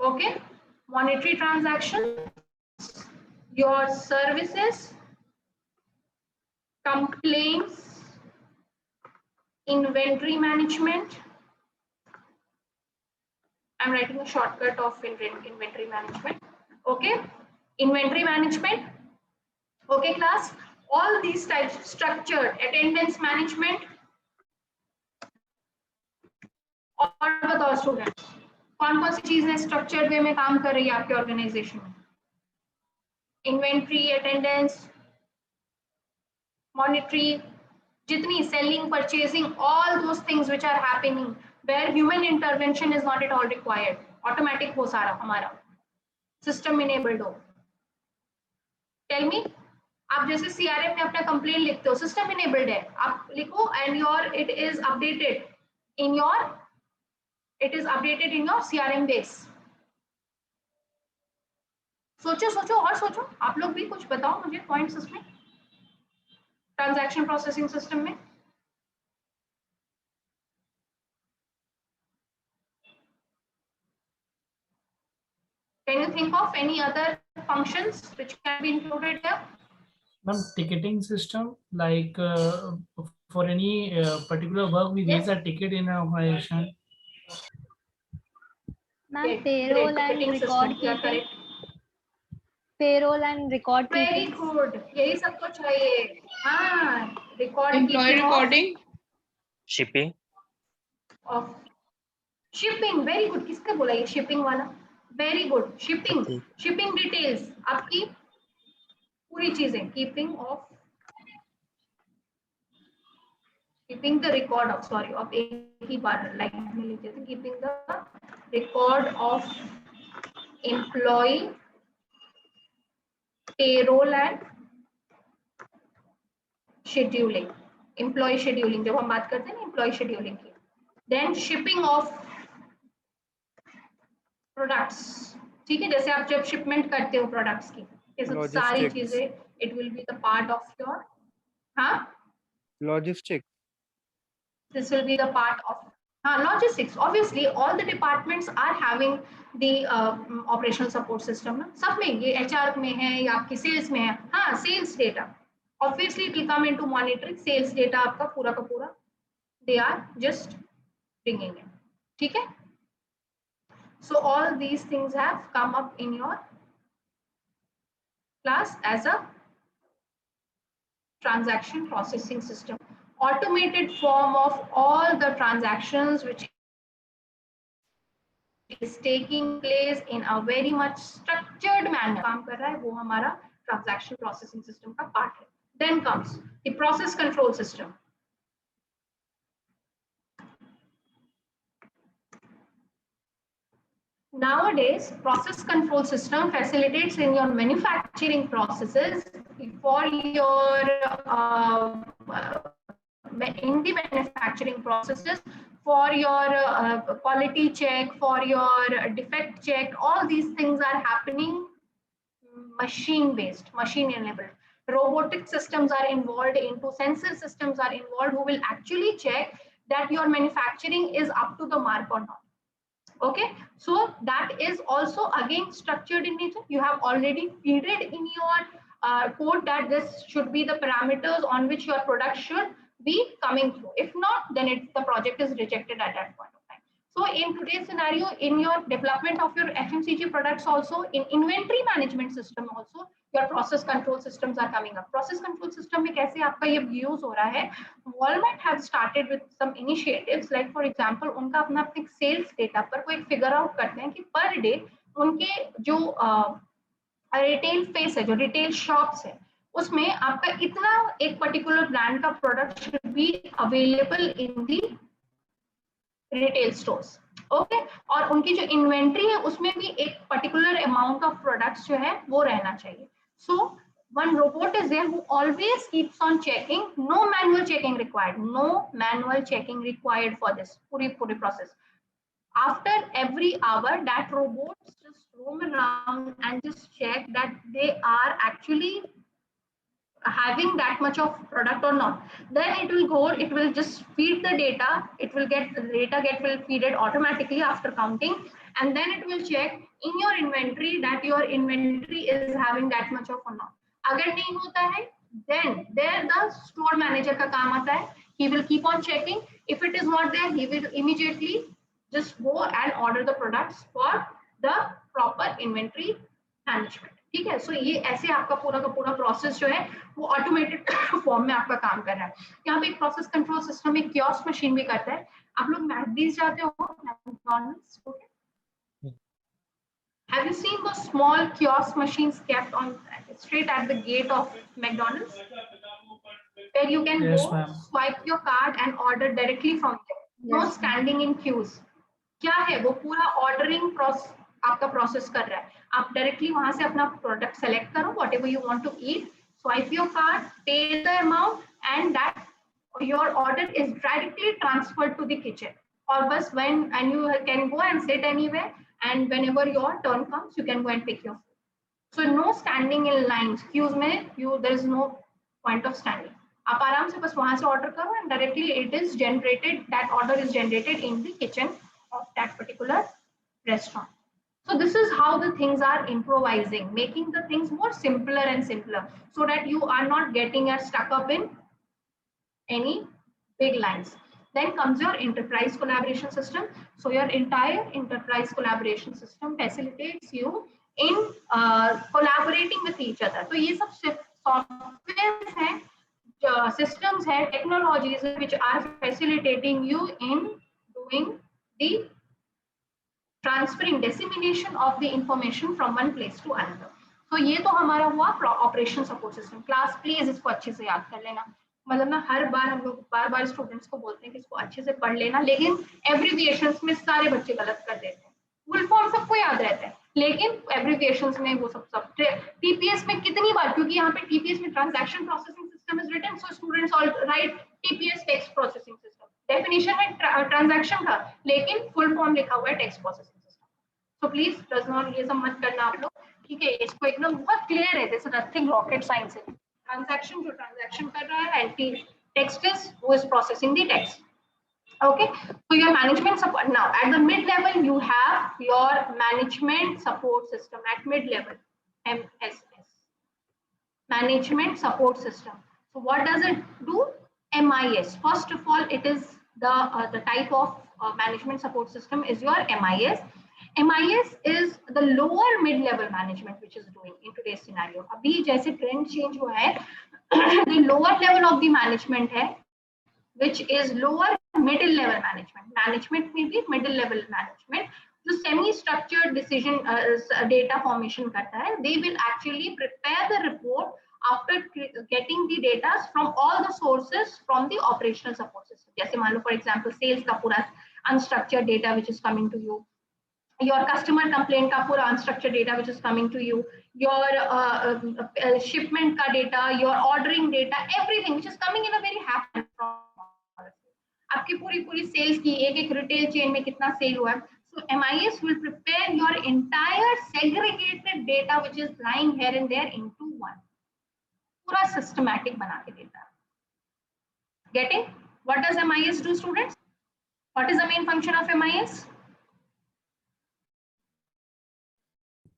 Okay, monetary transaction, your services, complaints, inventory management. I'm writing a shortcut of inventory management. Okay, inventory management. Okay, class. All these types, structured attendance management. और बताओ students, कौन कौन सी चीजें स्ट्रक्चर्ड वे में काम कर रही है आपके ऑर्गेनाइजेशन में? इन्वेंट्री, अटेंडेंस, मॉनिटरी, जितनी selling, purchasing, all those things which are happening where human intervention is not at all required, automatic हो सारा हमारा, सिस्टम इनेबल्ड हो. टेल मी, आप जैसे सीआरएम में अपना कंप्लेंट लिखते हो, सिस्टम इनेबल्ड है, आप लिखो and your it is updated in your CRM base. सोचो सोचो और सोचो, आप लोग भी कुछ बताओ मुझे पॉइंट्स इसमें, ट्रांजैक्शन प्रोसेसिंग सिस्टम में. Can you think of any other functions which can be included here? Ma'am, ticketing system, like for any particular work, we raise a ticket in an organization. Ma'am, Okay, payroll great. and Ticketing record system, you are keeping. correct. Payroll and record Very keeping. good, यही सबको चाहिए. हाँ, record Employee keeping recording. Shipping. of shipping. Very good. किसने बोला ये shipping वाला? Very good. Shipping details, आपकी पूरी चीजें, keeping the record of, sorry, of एक ही बार like में लिख देते, keeping the record of employee, payroll and scheduling. Employee scheduling, जब हम बात करते हैं ना employee scheduling की. Then shipping of products. ठीक है, जैसे आप जब shipment करते हो products की, ये सब सारी चीजें, it will be the part of your, हाँ, Logistics. this will be the part of logistics. Obviously all the departments are having the operational support system. सब में, ये HR में है या आपकी sales में है, हाँ, sales data obviously it will come into monitoring. Sales data आपका पूरा का पूरा they are just bringing in. ठीक है, so all these things have come up in your class as a transaction processing system, automated form of all the transactions which is taking place in a very much structured manner. काम कर रहा है वो हमारा transaction processing system का part है. Then comes the process control system. Nowadays, process control system facilitates in your manufacturing processes for your in the manufacturing processes, for your quality check, for your defect check. All these things are happening machine based, machine enabled. Robotic systems are involved into, sensor systems are involved who will actually check that your manufacturing is up to the mark or not. Okay, so that is also again structured in nature. You have already fed it in your code that this should be the parameters on which your product should be coming through. If not, then the project is rejected at that point of time. So in today's scenario, in your development of your FMCG products also, in inventory management system also, your process control systems are coming up. Process control system में कैसे आपका ये use हो रहा है? Walmart have started with some initiatives, like for example, उनका अपना sales data पर कोई figure out करते हैं कि per day उनके जो retail space है, जो retail shops है, उसमें आपका इतना एक particular brand का product should be available in the retail stores. Okay, और उनकी जो inventory है उसमें भी एक particular amount of products जो है वो रहना चाहिए. So one robot is there who always keeps on checking. No manual checking required. No manual checking required for this puri process. After every hour, that robot just roam around and just check that they are actually having that much of product or not. Then it will go, it will just feed the data. It will get the data will feed it automatically after counting, and then it will check in your inventory that your inventory is having that much of or not. अगर नहीं होता है, then there the store manager का काम आता है. He will keep on checking. If it is not there, he will immediately just go and order the products for the proper inventory management. ठीक है, सो ये ऐसे आपका पूरा का पूरा प्रोसेस जो है वो ऑटोमेटेड फॉर्म में आपका काम कर रहा है. यहाँ पे एक प्रोसेस कंट्रोल सिस्टम एक कियोस्क मशीन भी करता है. आप लोग मैकडीज जाते हो, McDonald's, okay, have you seen those small kiosk machines kept on straight at the gate of McDonald's where you can Yes, go ma'am. swipe your card and order directly from there, no Yes, standing in queues. क्या है वो पूरा ordering process आपका process कर रहा है. आप directly वहां से अपना प्रोडक्ट सेलेक्ट करो, whatever you want to eat, swipe your card, pay the amount and that your order is directly transferred to the kitchen. Or bus when and you can go and sit anywhere, and whenever your turn comes you can go and pick your food. So no standing in lines, queues में there is no point of standing. आप आराम से बस वहां से order करो and directly it is generated, that order is generated in the kitchen of that particular restaurant. So this is how the things are improvising, making the things more simpler and simpler so that you are not getting stuck up in any big lines. Then comes your enterprise collaboration system. So your entire enterprise collaboration system facilitates you in collaborating with each other. So ये सब softwares हैं, systems हैं, technologies which are facilitating you in doing the transferring, dissemination of the information from one place to another. So ये तो हमारा हुआ operation support system. Class please इसको अच्छे से याद कर लेना. मतलब ना हर बार हम लोग बार स्टूडेंट्स को बोलते हैं कि इसको अच्छे से पढ़ लेना, लेकिन एब्रिविएशंस में सारे बच्चे गलत कर देते हैं. फुल फॉर्म सबको याद रहता है, लेकिन एब्रिविएशंस में वो सब टीपीएस में कितनी बार, क्योंकि यहाँ पे टीपीएस में transaction processing system is written, so students all right TPS text processing system. Definition में ट्रांजैक्शन था, लेकिन फुल फॉर्म लिखा हुआ है text processing system. So please does not ये सब मत करना आप लोग, ठीक है. इसको एकदम बहुत क्लियर है, this is nothing rocket science है. Transaction जो transaction कर रहा है, and text is who is processing the text. Okay, so your management support. Now at the mid level you have your management support system at mid level, MSS, management support system. So what does it do? MIS. First of all, it is the type of management support system is your MIS. MIS is the lower mid-level management which is doing in today's scenario. अभी जैसे trend change हुआ है, the lower level of the management है, which is lower middle level management. Management में भी middle level management जो semi-structured decision data formation करता है, they will actually prepare the report after getting the data from all the sources from the operational support system. जैसे मान लो for example sales का पूरा unstructured data which is coming to you, your customer complaint का पूरा unstructured data which is coming to you, your shipment का data, your ordering data, everything which is coming in a very happy from आपकी पूरी sales की एक retail chain में कितना sale हुआ है. So MIS will prepare your entire segregated data which is lying here and there into one, पूरा systematic बना के देता है. Getting? What does MIS do, students? What is the main function of MIS?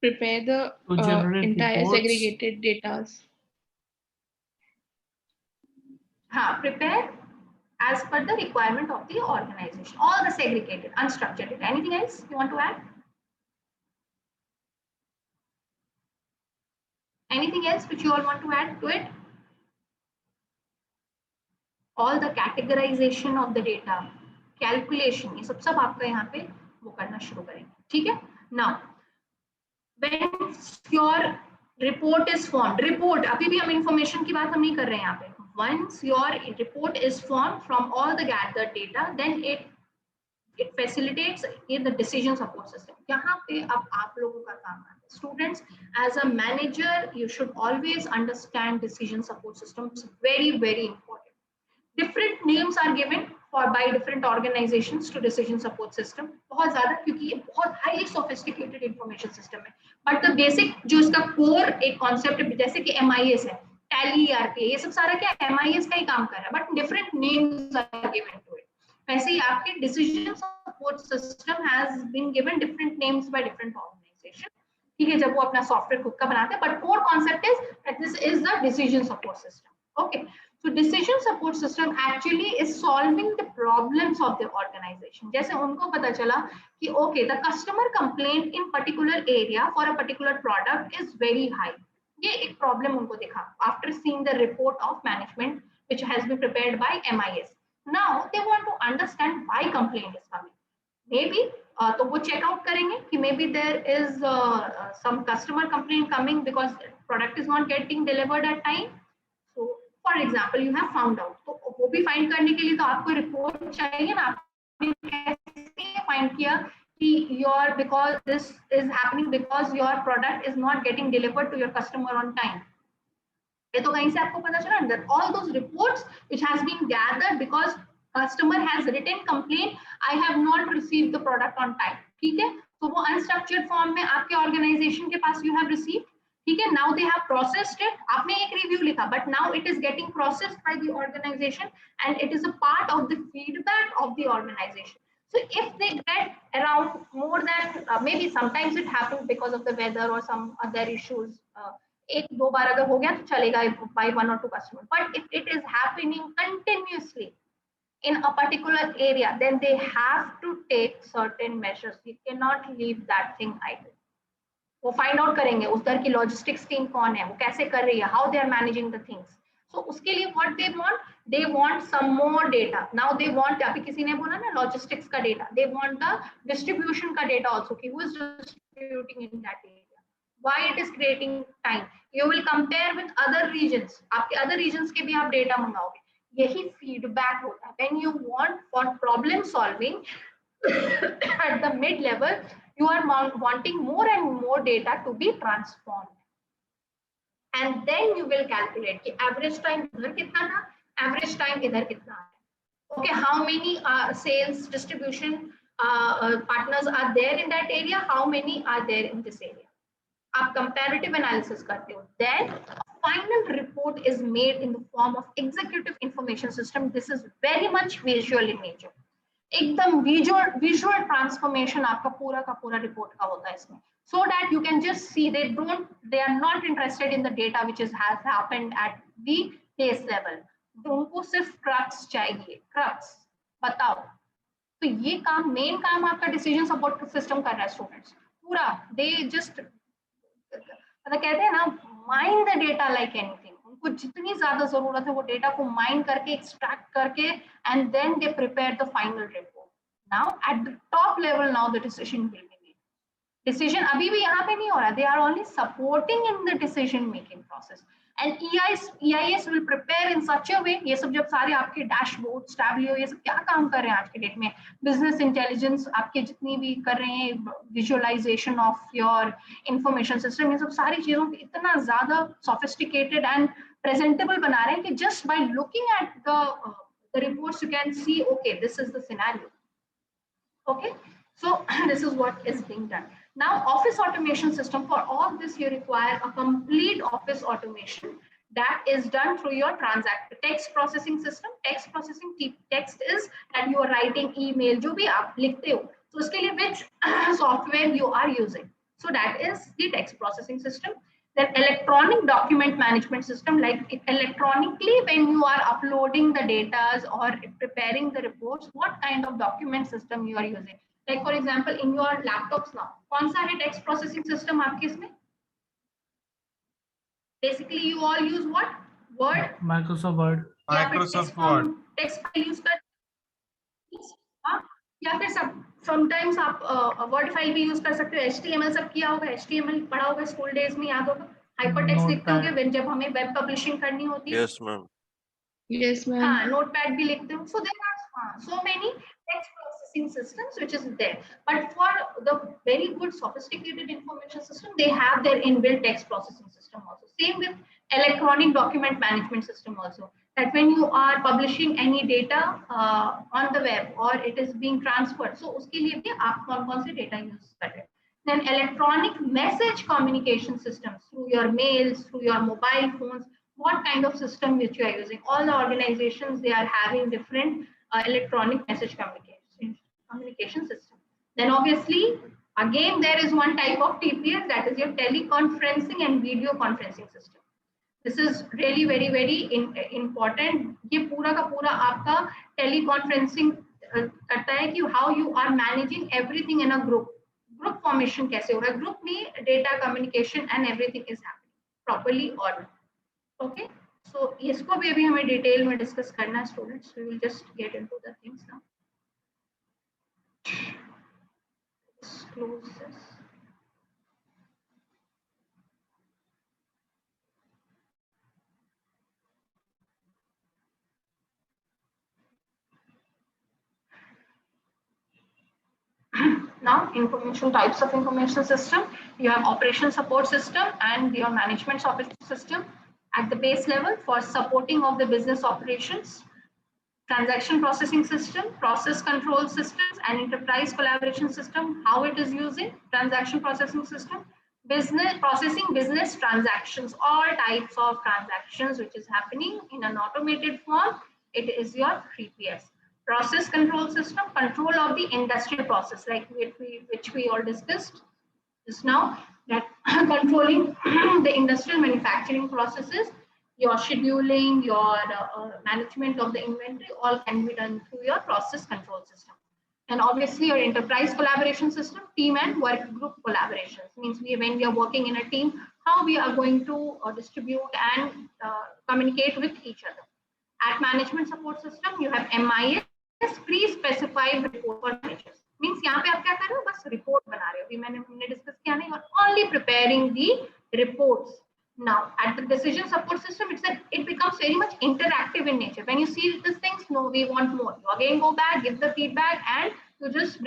Prepare the To generate entire reports. segregated data. Prepare as per the requirement of the organization, all the segregated, unstructured data. Anything else you want to add? Anything else which you all want to add to it? All the categorization of the data, calculation, ये सब आपका यहाँ पे वो करना शुरू करेंगे, ठीक है. Now, when your report is formed, report अभी भी हम information की बात हम नहीं कर रहे हैं यहाँ पे. Once your report is formed from all the gathered data, then it facilitates in the decision support system. यहाँ पे अब आप लोगों का काम है. Students, as a manager, you should always understand decision support system. It's very, very important. Different names are given by different organizations to decision support system. बहुत ज़्यादा, क्योंकि ये बहुत highly sophisticated information system है. But the basic जो इसका core एक concept है, जैसे कि MIS है, Tally, RPA, ये सब सारा क्या MIS का ही काम कर रहा है, but different names are given to it. वैसे ही आपके decision support support system has been given different names by different organizations. ठीक है, जब वो अपना सॉफ्टवेयर खुद का बनाते हैं, but core concept is that this is the decision support system. Okay, so decision support system actually is solving the problems of the organization. जैसे उनको पता चला कि okay, the customer complaint in particular area for a particular product is very high. ये एक problem उनको दिखा after seeing the report of management which has been prepared by MIS. Now they want to understand why complaint is coming. Maybe तो वो check out करेंगे कि maybe there is some customer complaint coming because product is not getting delivered at time. So for example you have found out, तो वो भी find करने के लिए तो आपको report चाहिए ना, आपने कैसे find किया your because this is happening because your product is not getting delivered to your customer on time. ये तो कहीं से आपको पता चला that all those reports which has been gathered because customer has written complaint, I have not received the product on time. ठीक है, तो वो unstructured form में आपके organization के पास you have received. ठीक है, now they have processed it. आपने एक review लिखा, but now it is getting processed by the organization and it is a part of the feedback of the organization. So if they get around more than maybe sometimes it happens because of the weather or some other issues, एक दो बार अगर हो गया तो चलेगा by 1 or 2 customers. But if it is happening continuously in a particular area, then they have to take certain measures. You cannot leave that thing idle. वो find out करेंगे उधर की logistics team कौन है, वो कैसे कर रही है, how they are managing the things. So उसके लिए what they want some more data. Now they want, अभी किसी ने बोला ना logistics का data, they want the distribution का data also, कि who is distributing in that area, why it is creating time. You will compare with other regions, आपके other regions के भी आप data मंगाओगे, यही feedback होता है. When you want for problem solving at the mid level, you are wanting more and more data to be transformed. And then you will calculate कि average time इधर कितना था, average time इधर कितना है. Okay, how many sales distribution partners are there in that area, how many are there in this area. आप comparative analysis करते हो. Then a final report is made in the form of executive information system. This is very much visual in nature. एकदम visual transformation आपका पूरा का पूरा report का होता है इसमें. So that you can just see they are not interested in the data which has happened at the case level. उनको सिर्फ crux चाहिए, crux बताओ. तो ये काम main काम आपका decision support system कर रहा है students. पूरा they just मतलब कहते हैं ना mine the data like anything. उनको जितनी ज्यादा जरूरत है वो डेटा को माइन करके एक्सट्रैक्ट करके and then they prepare the final report. Now at the top level now the decision will be made. Decision अभी भी यहाँ पे नहीं हो रहा. They are only supporting in the decision making process. And EIS will prepare in such a way. ये सब जब सारे आपके डैशबोर्ड, टैब्लियो, ये सब क्या काम कर रहे हैं आज के डेट में, बिजनेस इंटेलिजेंस आपके जितनी भी कर रहे हैं, visualisation of your information system, ये सब सारी चीजों को इतना ज्यादा सोफिस्टिकेटेड एंड प्रेजेंटेबल बना रहे हैं कि just by looking at the reports you can see okay this is the scenario. Okay, so this is what is being done. Now office automation system, for all this you require a complete office automation that is done through your text processing system. Text processing, text is that you are writing email, जो भी आप लिखते हो, तो उसके लिए which software you are using. So that is the text processing system. Then electronic document management system, like electronically when you are uploading the data or preparing the reports, what kind of document system you are using. Like for example in your laptops now, कौन सा है text processing system आपके इसमें? Basically you all use what? Word? Microsoft Word. Microsoft Word. Text file use कर, या फिर sometimes आप word file भी यूज कर सकते हो. HTML सब किया होगा, HTML पढ़ा होगा स्कूल डेज में, याद होगा. हाइपरटेक्स्ट लिखते होगे जब हमें वेब पब्लिशिंग करनी होती है. Yes, ma'am. Yes, ma'am. हाँ, नोटपैड भी लिखते हो. So there are so many text processing systems which is there. But for the very good sophisticated information system, they have their inbuilt text processing system also. Same with electronic document management system also. That when you are publishing any data on the web or it is being transferred, so उसके लिए भी आप कौन-कौन से data use कर रहे हैं. Then electronic message communication systems through your mails, through your mobile phones, what kind of system which you are using. All the organizations, they are having different electronic message communication communication system. Then obviously, again, there is one type of TPS, that is your teleconferencing and video conferencing system. This is really very important. ये पूरा का पूरा आपका teleconferencing करता है कि how you are managing everything in a group. Group formation कैसे हो रहा है? Group में data communication and everything is happening properly ordered. Okay. So इसको भी अभी हमें डिटेल में डिस्कस करना है students. We will just get into the things now. Let's close this. Now, information types of information system. You have operation support system and your management support system at the base level for supporting of the business operations, transaction processing system, process control systems, and enterprise collaboration system. How it is using transaction processing system, business processing business transactions, all types of transactions which is happening in an automated form. It is your 3PS. Process control system, control of the industrial process, like which we all discussed just now, that controlling the industrial manufacturing processes, your scheduling, your management of the inventory, all can be done through your process control system. And obviously your enterprise collaboration system, team and work group collaborations, means when we are working in a team, how we are going to distribute and communicate with each other. At management support system, you have MIS, pre-specified report for managers. Means यहाँ पे आप क्या कर रहे हो? बस report बना रहे हो. अभी हमने discuss किया नहीं. You are only preparing the reports. Now, at the decision support system, it becomes very much interactive in nature. When you see these things, no, we want more. You again go back, give the feedback, and you just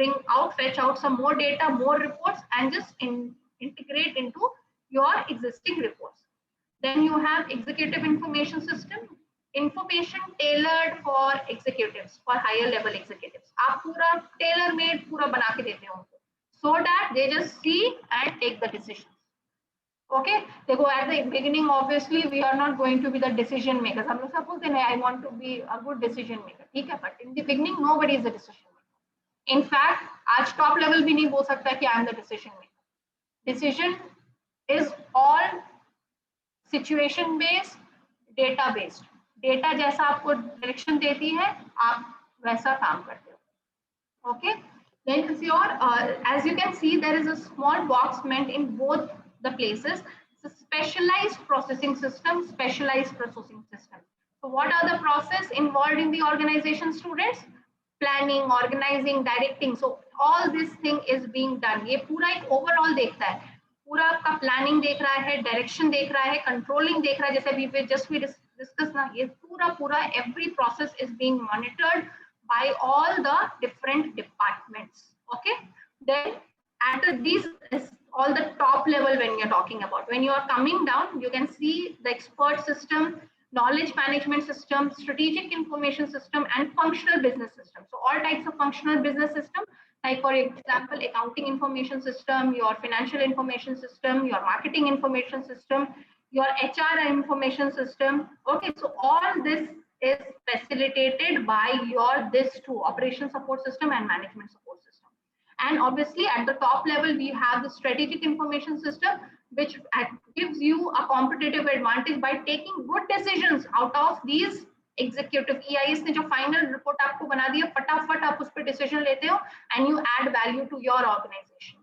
fetch out some more data, more reports, and just integrate into your existing reports. Then you have executive information system. Information tailored for executives, for higher level executives. आप पूरा tailor made पूरा बना के देते हो उनको, so that they just see and take the decisions. Okay, देखो at the beginning obviously we are not going to be the decision makers. हम लोग सब बोलते हैं I want to be a good decision maker, ठीक है? But in the beginning nobody is a decision maker. In fact, आज top level भी नहीं बोल सकता कि I am the decision maker. Decision is all situation based, data based. Data जैसा आपको डायरेक्शन देती है, आप वैसा काम करते हो. Okay, then is your as you can see, there is a small box meant in both the places. It's a specialized processing system, specialized processing system. So what are the process involved in the organization, students? Planning, organizing, directing. So all this thing is being done. ये पूरा एक overall देखता है, पूरा आपका planning देख रहा है, डायरेक्शन देख रहा है, कंट्रोलिंग देख रहा है. जैसे अभी जस्ट वी discuss ना, ये पूरा every process is being monitored by all the different departments. Okay, then at these is all the top level when we are talking about. When you are coming down, you can see the expert system, knowledge management system, strategic information system, and functional business system. So all types of functional business system, like for example, accounting information system, your financial information system, your marketing information system, your HR information system. Okay, so all this is facilitated by your this two, operation support system and management support system. And obviously at the top level, we have the strategic information system, which gives you a competitive advantage by taking good decisions out of these executive EIS ने जो final report आपको बना दिया, फटाफट आप उस पर decision लेते हो and you add value to your organization.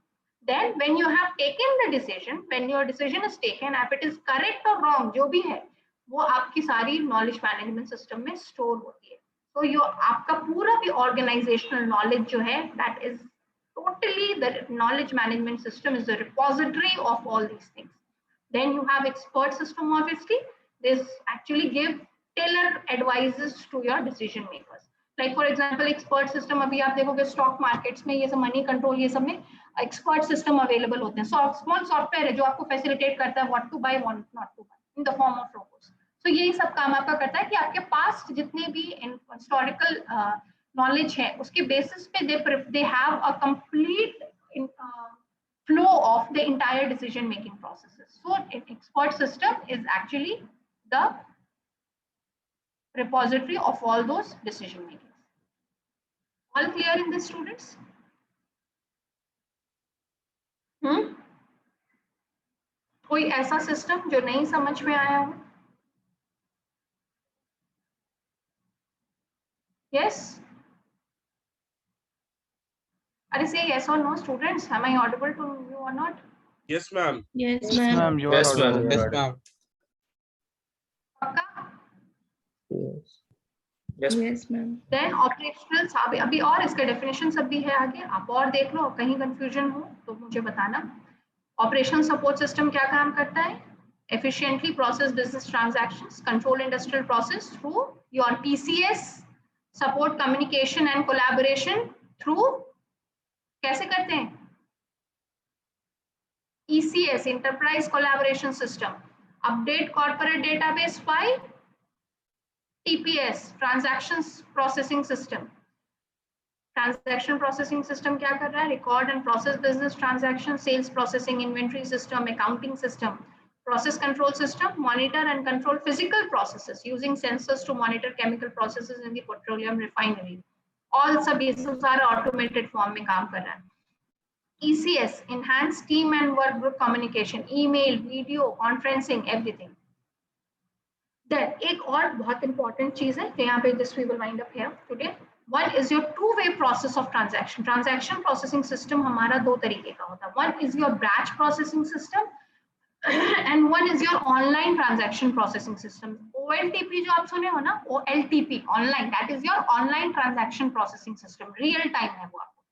Then when you have taken the decision, when your decision is taken, if it is correct or wrong, जो भी है, वो आपकी सारी knowledge management system में store होती है. So your आपका पूरा भी organizational knowledge जो है, that is totally the knowledge management system is the repository of all these things. Then you have expert system. Obviously, this actually give tailor advices to your decision makers. Like for example, expert system अभी आप देखोगे stock markets में ये सब money control ये सब में expert system available होते हैं. So small software है जो आपको facilitate करता है what to buy, what not to buy in the form of robots. So यही सब काम आपका करता है कि आपके पास जितने भी historical knowledge है उसके basis पे they have a complete flow of the entire decision making processes. So an expert system is actually the repository of all those decision making. All clear in this, students? कोई ऐसा system जो नहीं समझ में आया हो? Yes? Are say yes or no, students? Am I audible to you or not? Yes, ma'am. Yes, ma'am. Yes, ma'am. Yes, ma'am. पक्का? Yes, ma'am. Then operational अभी और इसका डेफिनेशन सब भी है आगे, आप और देख लो, कहीं कंफ्यूजन हो तो मुझे बताना। ऑपरेशनल सपोर्ट सिस्टम क्या काम करता है? Efficiently process business transactions, control industrial process through your PCS, support communication and collaboration through कैसे करते हैं? ECS, Enterprise Collaboration System, update corporate database by TPS, Transactions Processing System. Transaction Processing System क्या कर रहा है? Record and process business transactions, sales processing, inventory system, accounting system. Process control system, monitor and control physical processes using sensors to monitor chemical processes in the petroleum refinery. All सब ये सारे automated form में काम कर रहा है. ECS, enhanced team and work group communication, email, video, conferencing, everything. Then एक और बहुत important चीज है, तो यहाँ पे this we will wind up here today. One is your two-way process of transaction. Transaction processing system हमारा दो तरीके का होता है. One is your batch processing system and one is your online transaction processing system. OLTP जो आप सुने हो ना, OLTP, online, that is your online transaction processing system. Real time है वो आपको.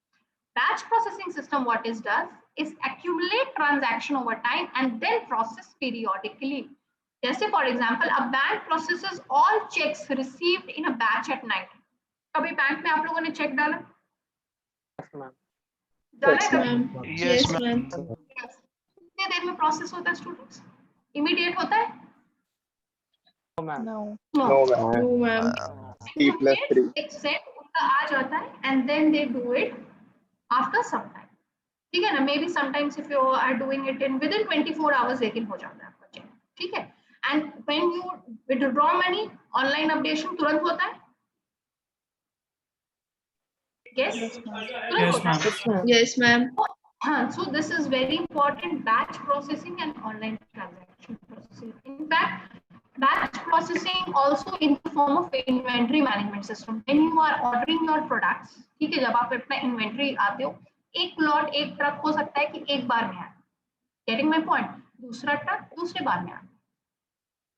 Batch processing system, what it does is accumulate transaction over time and then process periodically. जैसे for example, a bank processes all checks received in a batch at night. कभी bank में आप लोगों ने check डाला? डाला कभी? Yes, ma'am. कितने देर में प्रोसेस होता है स्टूडेंट्स? इमीडिएट होता है? No. No, No, ma'am. T+3. एक सेट उनका आ जाता है and then they do it after some time. ठीक है ना? Maybe sometimes if you are doing it in within 24 hours लेकिन हो जाता है आपका चेक. ठीक है? And when you withdraw money, online updation तुरंत होता है? Yes? Yes, ma'am. Yes, ma'am. So this is very important, batch processing and online transaction processing. In fact, batch processing also in the form of inventory management system. When you are ordering your products, ठीक है, जब आप अपना inventory आते हो, एक lot एक truck हो सकता है कि एक बार में आए. Getting my point? दूसरा ट्रक दूसरे बार में आए.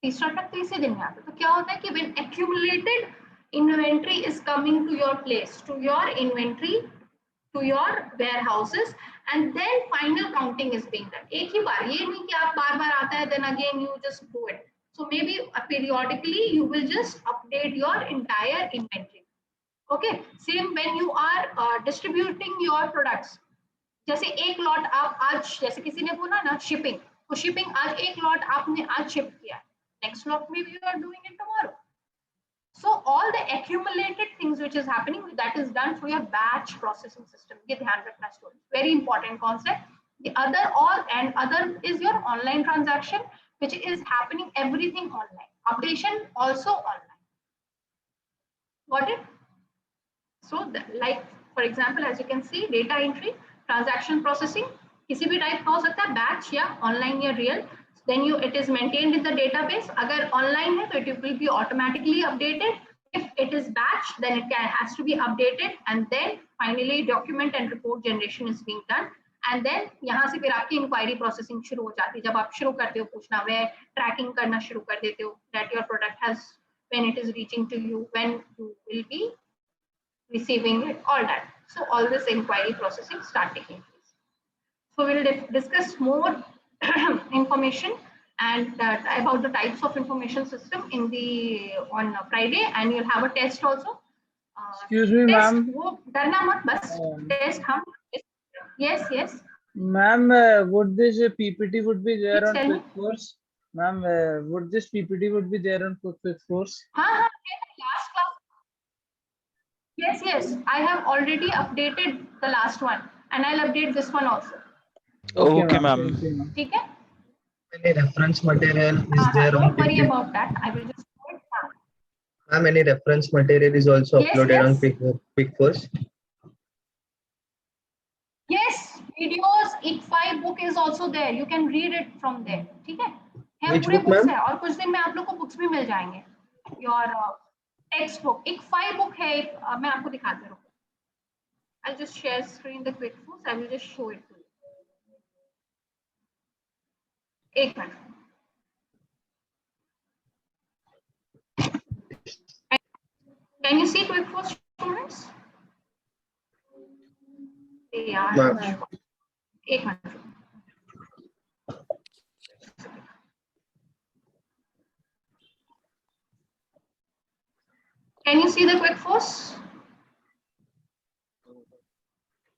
तीसरा ट्रक तीसरे दिन में आता है. तो क्या होता है कि when accumulated inventory is coming to your place, to your inventory, to your warehouses, and then final counting is being done. एक ही बार, ये नहीं कि आप बार-बार आता है, then again you just do it. So maybe periodically you will just update your entire inventory. Okay. Same when you are distributing your products. जैसे एक lot आप आज, जैसे किसी ने बोला ना shipping, तो shipping आज एक lot आपने आज ship किया. Next lot maybe you are doing it tomorrow. So all the accumulated things which is happening, that is done through your batch processing system. ये ध्यान रखना students. Very important concept. The other is your online transaction, which is happening everything online. Updation also online. Got it? So like for example, as you can see, data entry, transaction processing, किसी भी type का हो सकता है, batch या online या real. Then it is maintained in the database. अगर online है तो it will be automatically updated. If it is batch, then it has to be updated, and then finally document and report generation is being done. And then यहाँ से फिर आपकी inquiry processing शुरू हो जाती है. जब आप शुरू करते हो पूछना, वह tracking करना शुरू कर देते हो that your product has, when it is reaching to you, when you will be receiving it, all that. So all this inquiry processing start taking place. So we will discuss more information and about the types of information system in the on Friday, and you'll have a test also. Excuse me, ma'am. वो डरना मत, बस test हम. Yes. Ma'am, would this PPT would be there Please on tell me. Quick Course? Ma'am, would this PPT would be there on Quick Course? हाँ, last class. Yes. I have already updated the last one, and I'll update this one also. Okay, ma'am. ठीक है? Any reference material is there on Don't worry PPT? about that. I will just do it now. Ma'am, any reference material is also Yes, uploaded yes. on Quick Course? Yes, videos, EK5 book is also there. You can read it from there. ठीक है? Which पूरे book, books ma'am? है और कुछ दिन में आप लोग को books भी मिल जाएंगे. Your text book, EK5 book है. मैं आपको दिखाती हूँ. I'll just share screen the quick foods. I will just show it to you. एक minute. Can you see quick foods, students? यार. एक minute. Can you see the quick force?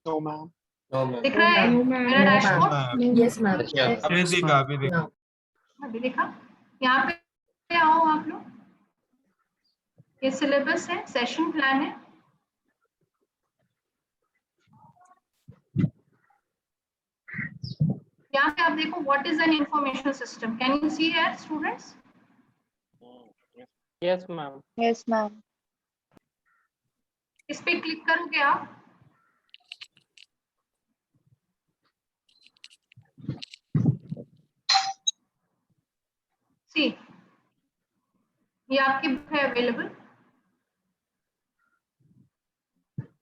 No, ma'am. दिख रहा है मेरा डैशबोर्ड? Yes, ma'am. अभी दिखा अभी दिखा. अभी दिखा. यहाँ पे आओ आप लोग. ये सिलेबस है, सेशन प्लान है. यहाँ पे आप देखो what is an information system. Can you see here students? Yes, ma'am. Yes, ma'am. इस पे क्लिक करोगे आप. सी ये आपकी बुक है अवेलेबल.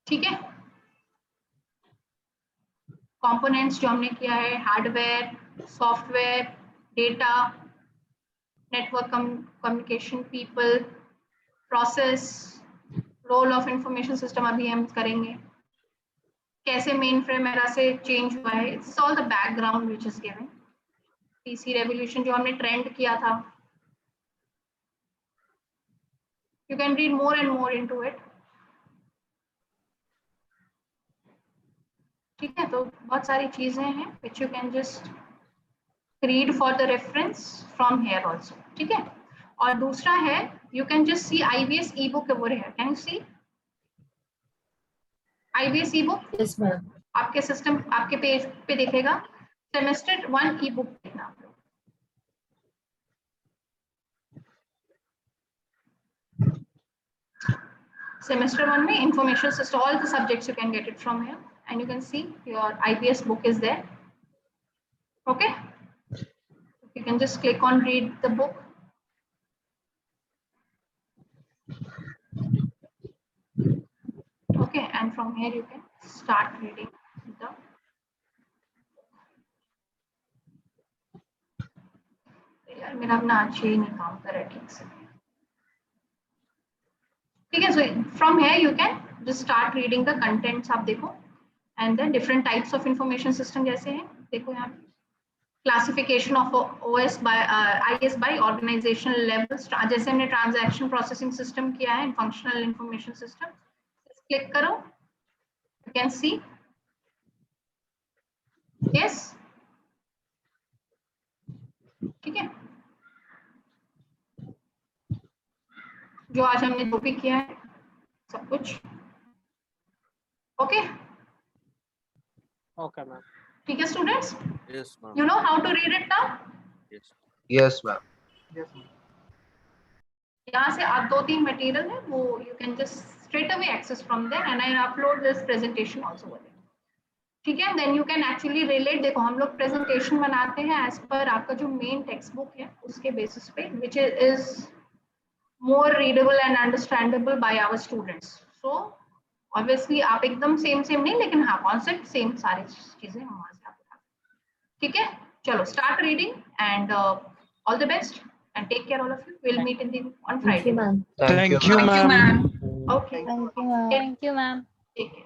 ठीक है. कंपोनेंट्स जो हमने किया है, hardware, software, data, network communication, people, process, role of information system अभी हम करेंगे. कैसे मेन फ्रेम एरा से चेंज हुआ है. It's all the background which is given. PC revolution जो हमने ट्रेंड किया था. You can read more and more into it. ठीक है. तो बहुत सारी चीजें हैं which you can just read for the reference from here also. ठीक है. और दूसरा है you can just see IBS ebook over here. Can you see IBS ebook? Yes, ma'am. आपके सिस्टम आपके पेज पे दिखेगा. सेमेस्टर 1 ई बुक देखना आप लोग. Semester 1 में information system, all the subjects you can get it from here, and you can see your IBS book is there. Okay, you can just click on read the book. Okay, and from here you can start reading the. यार मेरा अपना आज ही नहीं काम कर रहा है ठीक से. ठीक है. So from here you can just start reading the contents. आप देखो and then different types of information system जैसे हैं. देखो यहाँ classification of OS by IS by organizational levels. जैसे हमने transaction processing system किया है, functional information system. Click करो. You can see. Yes. ठीक है. जो आज हमने जो भी किया है सब कुछ. ओके. Okay, ma'am. ठीक है students. Yes, ma'am. You know how to read it now? Yes. Yes, ma'am. यहाँ से आप 2-3 मटेरियल है वो you can just straight away access from there and I upload this presentation also with it. ठीक है. Then you can actually relate. देखो हम लोग presentation बनाते हैं as per आपका जो main textbook है उसके basis पे which is more readable and understandable by our students. So obviously आप एकदम सेम नहीं लेकिन हाँ कॉन्सेप्ट सेम सारी चीजें हम वहां से आपको. ठीक है. चलो start reading and all the best and take care all of you. We'll meet in the on Friday. Thank you, ma'am. Thank you, you, ma'am. Okay. Thank you, ma'am. Take care.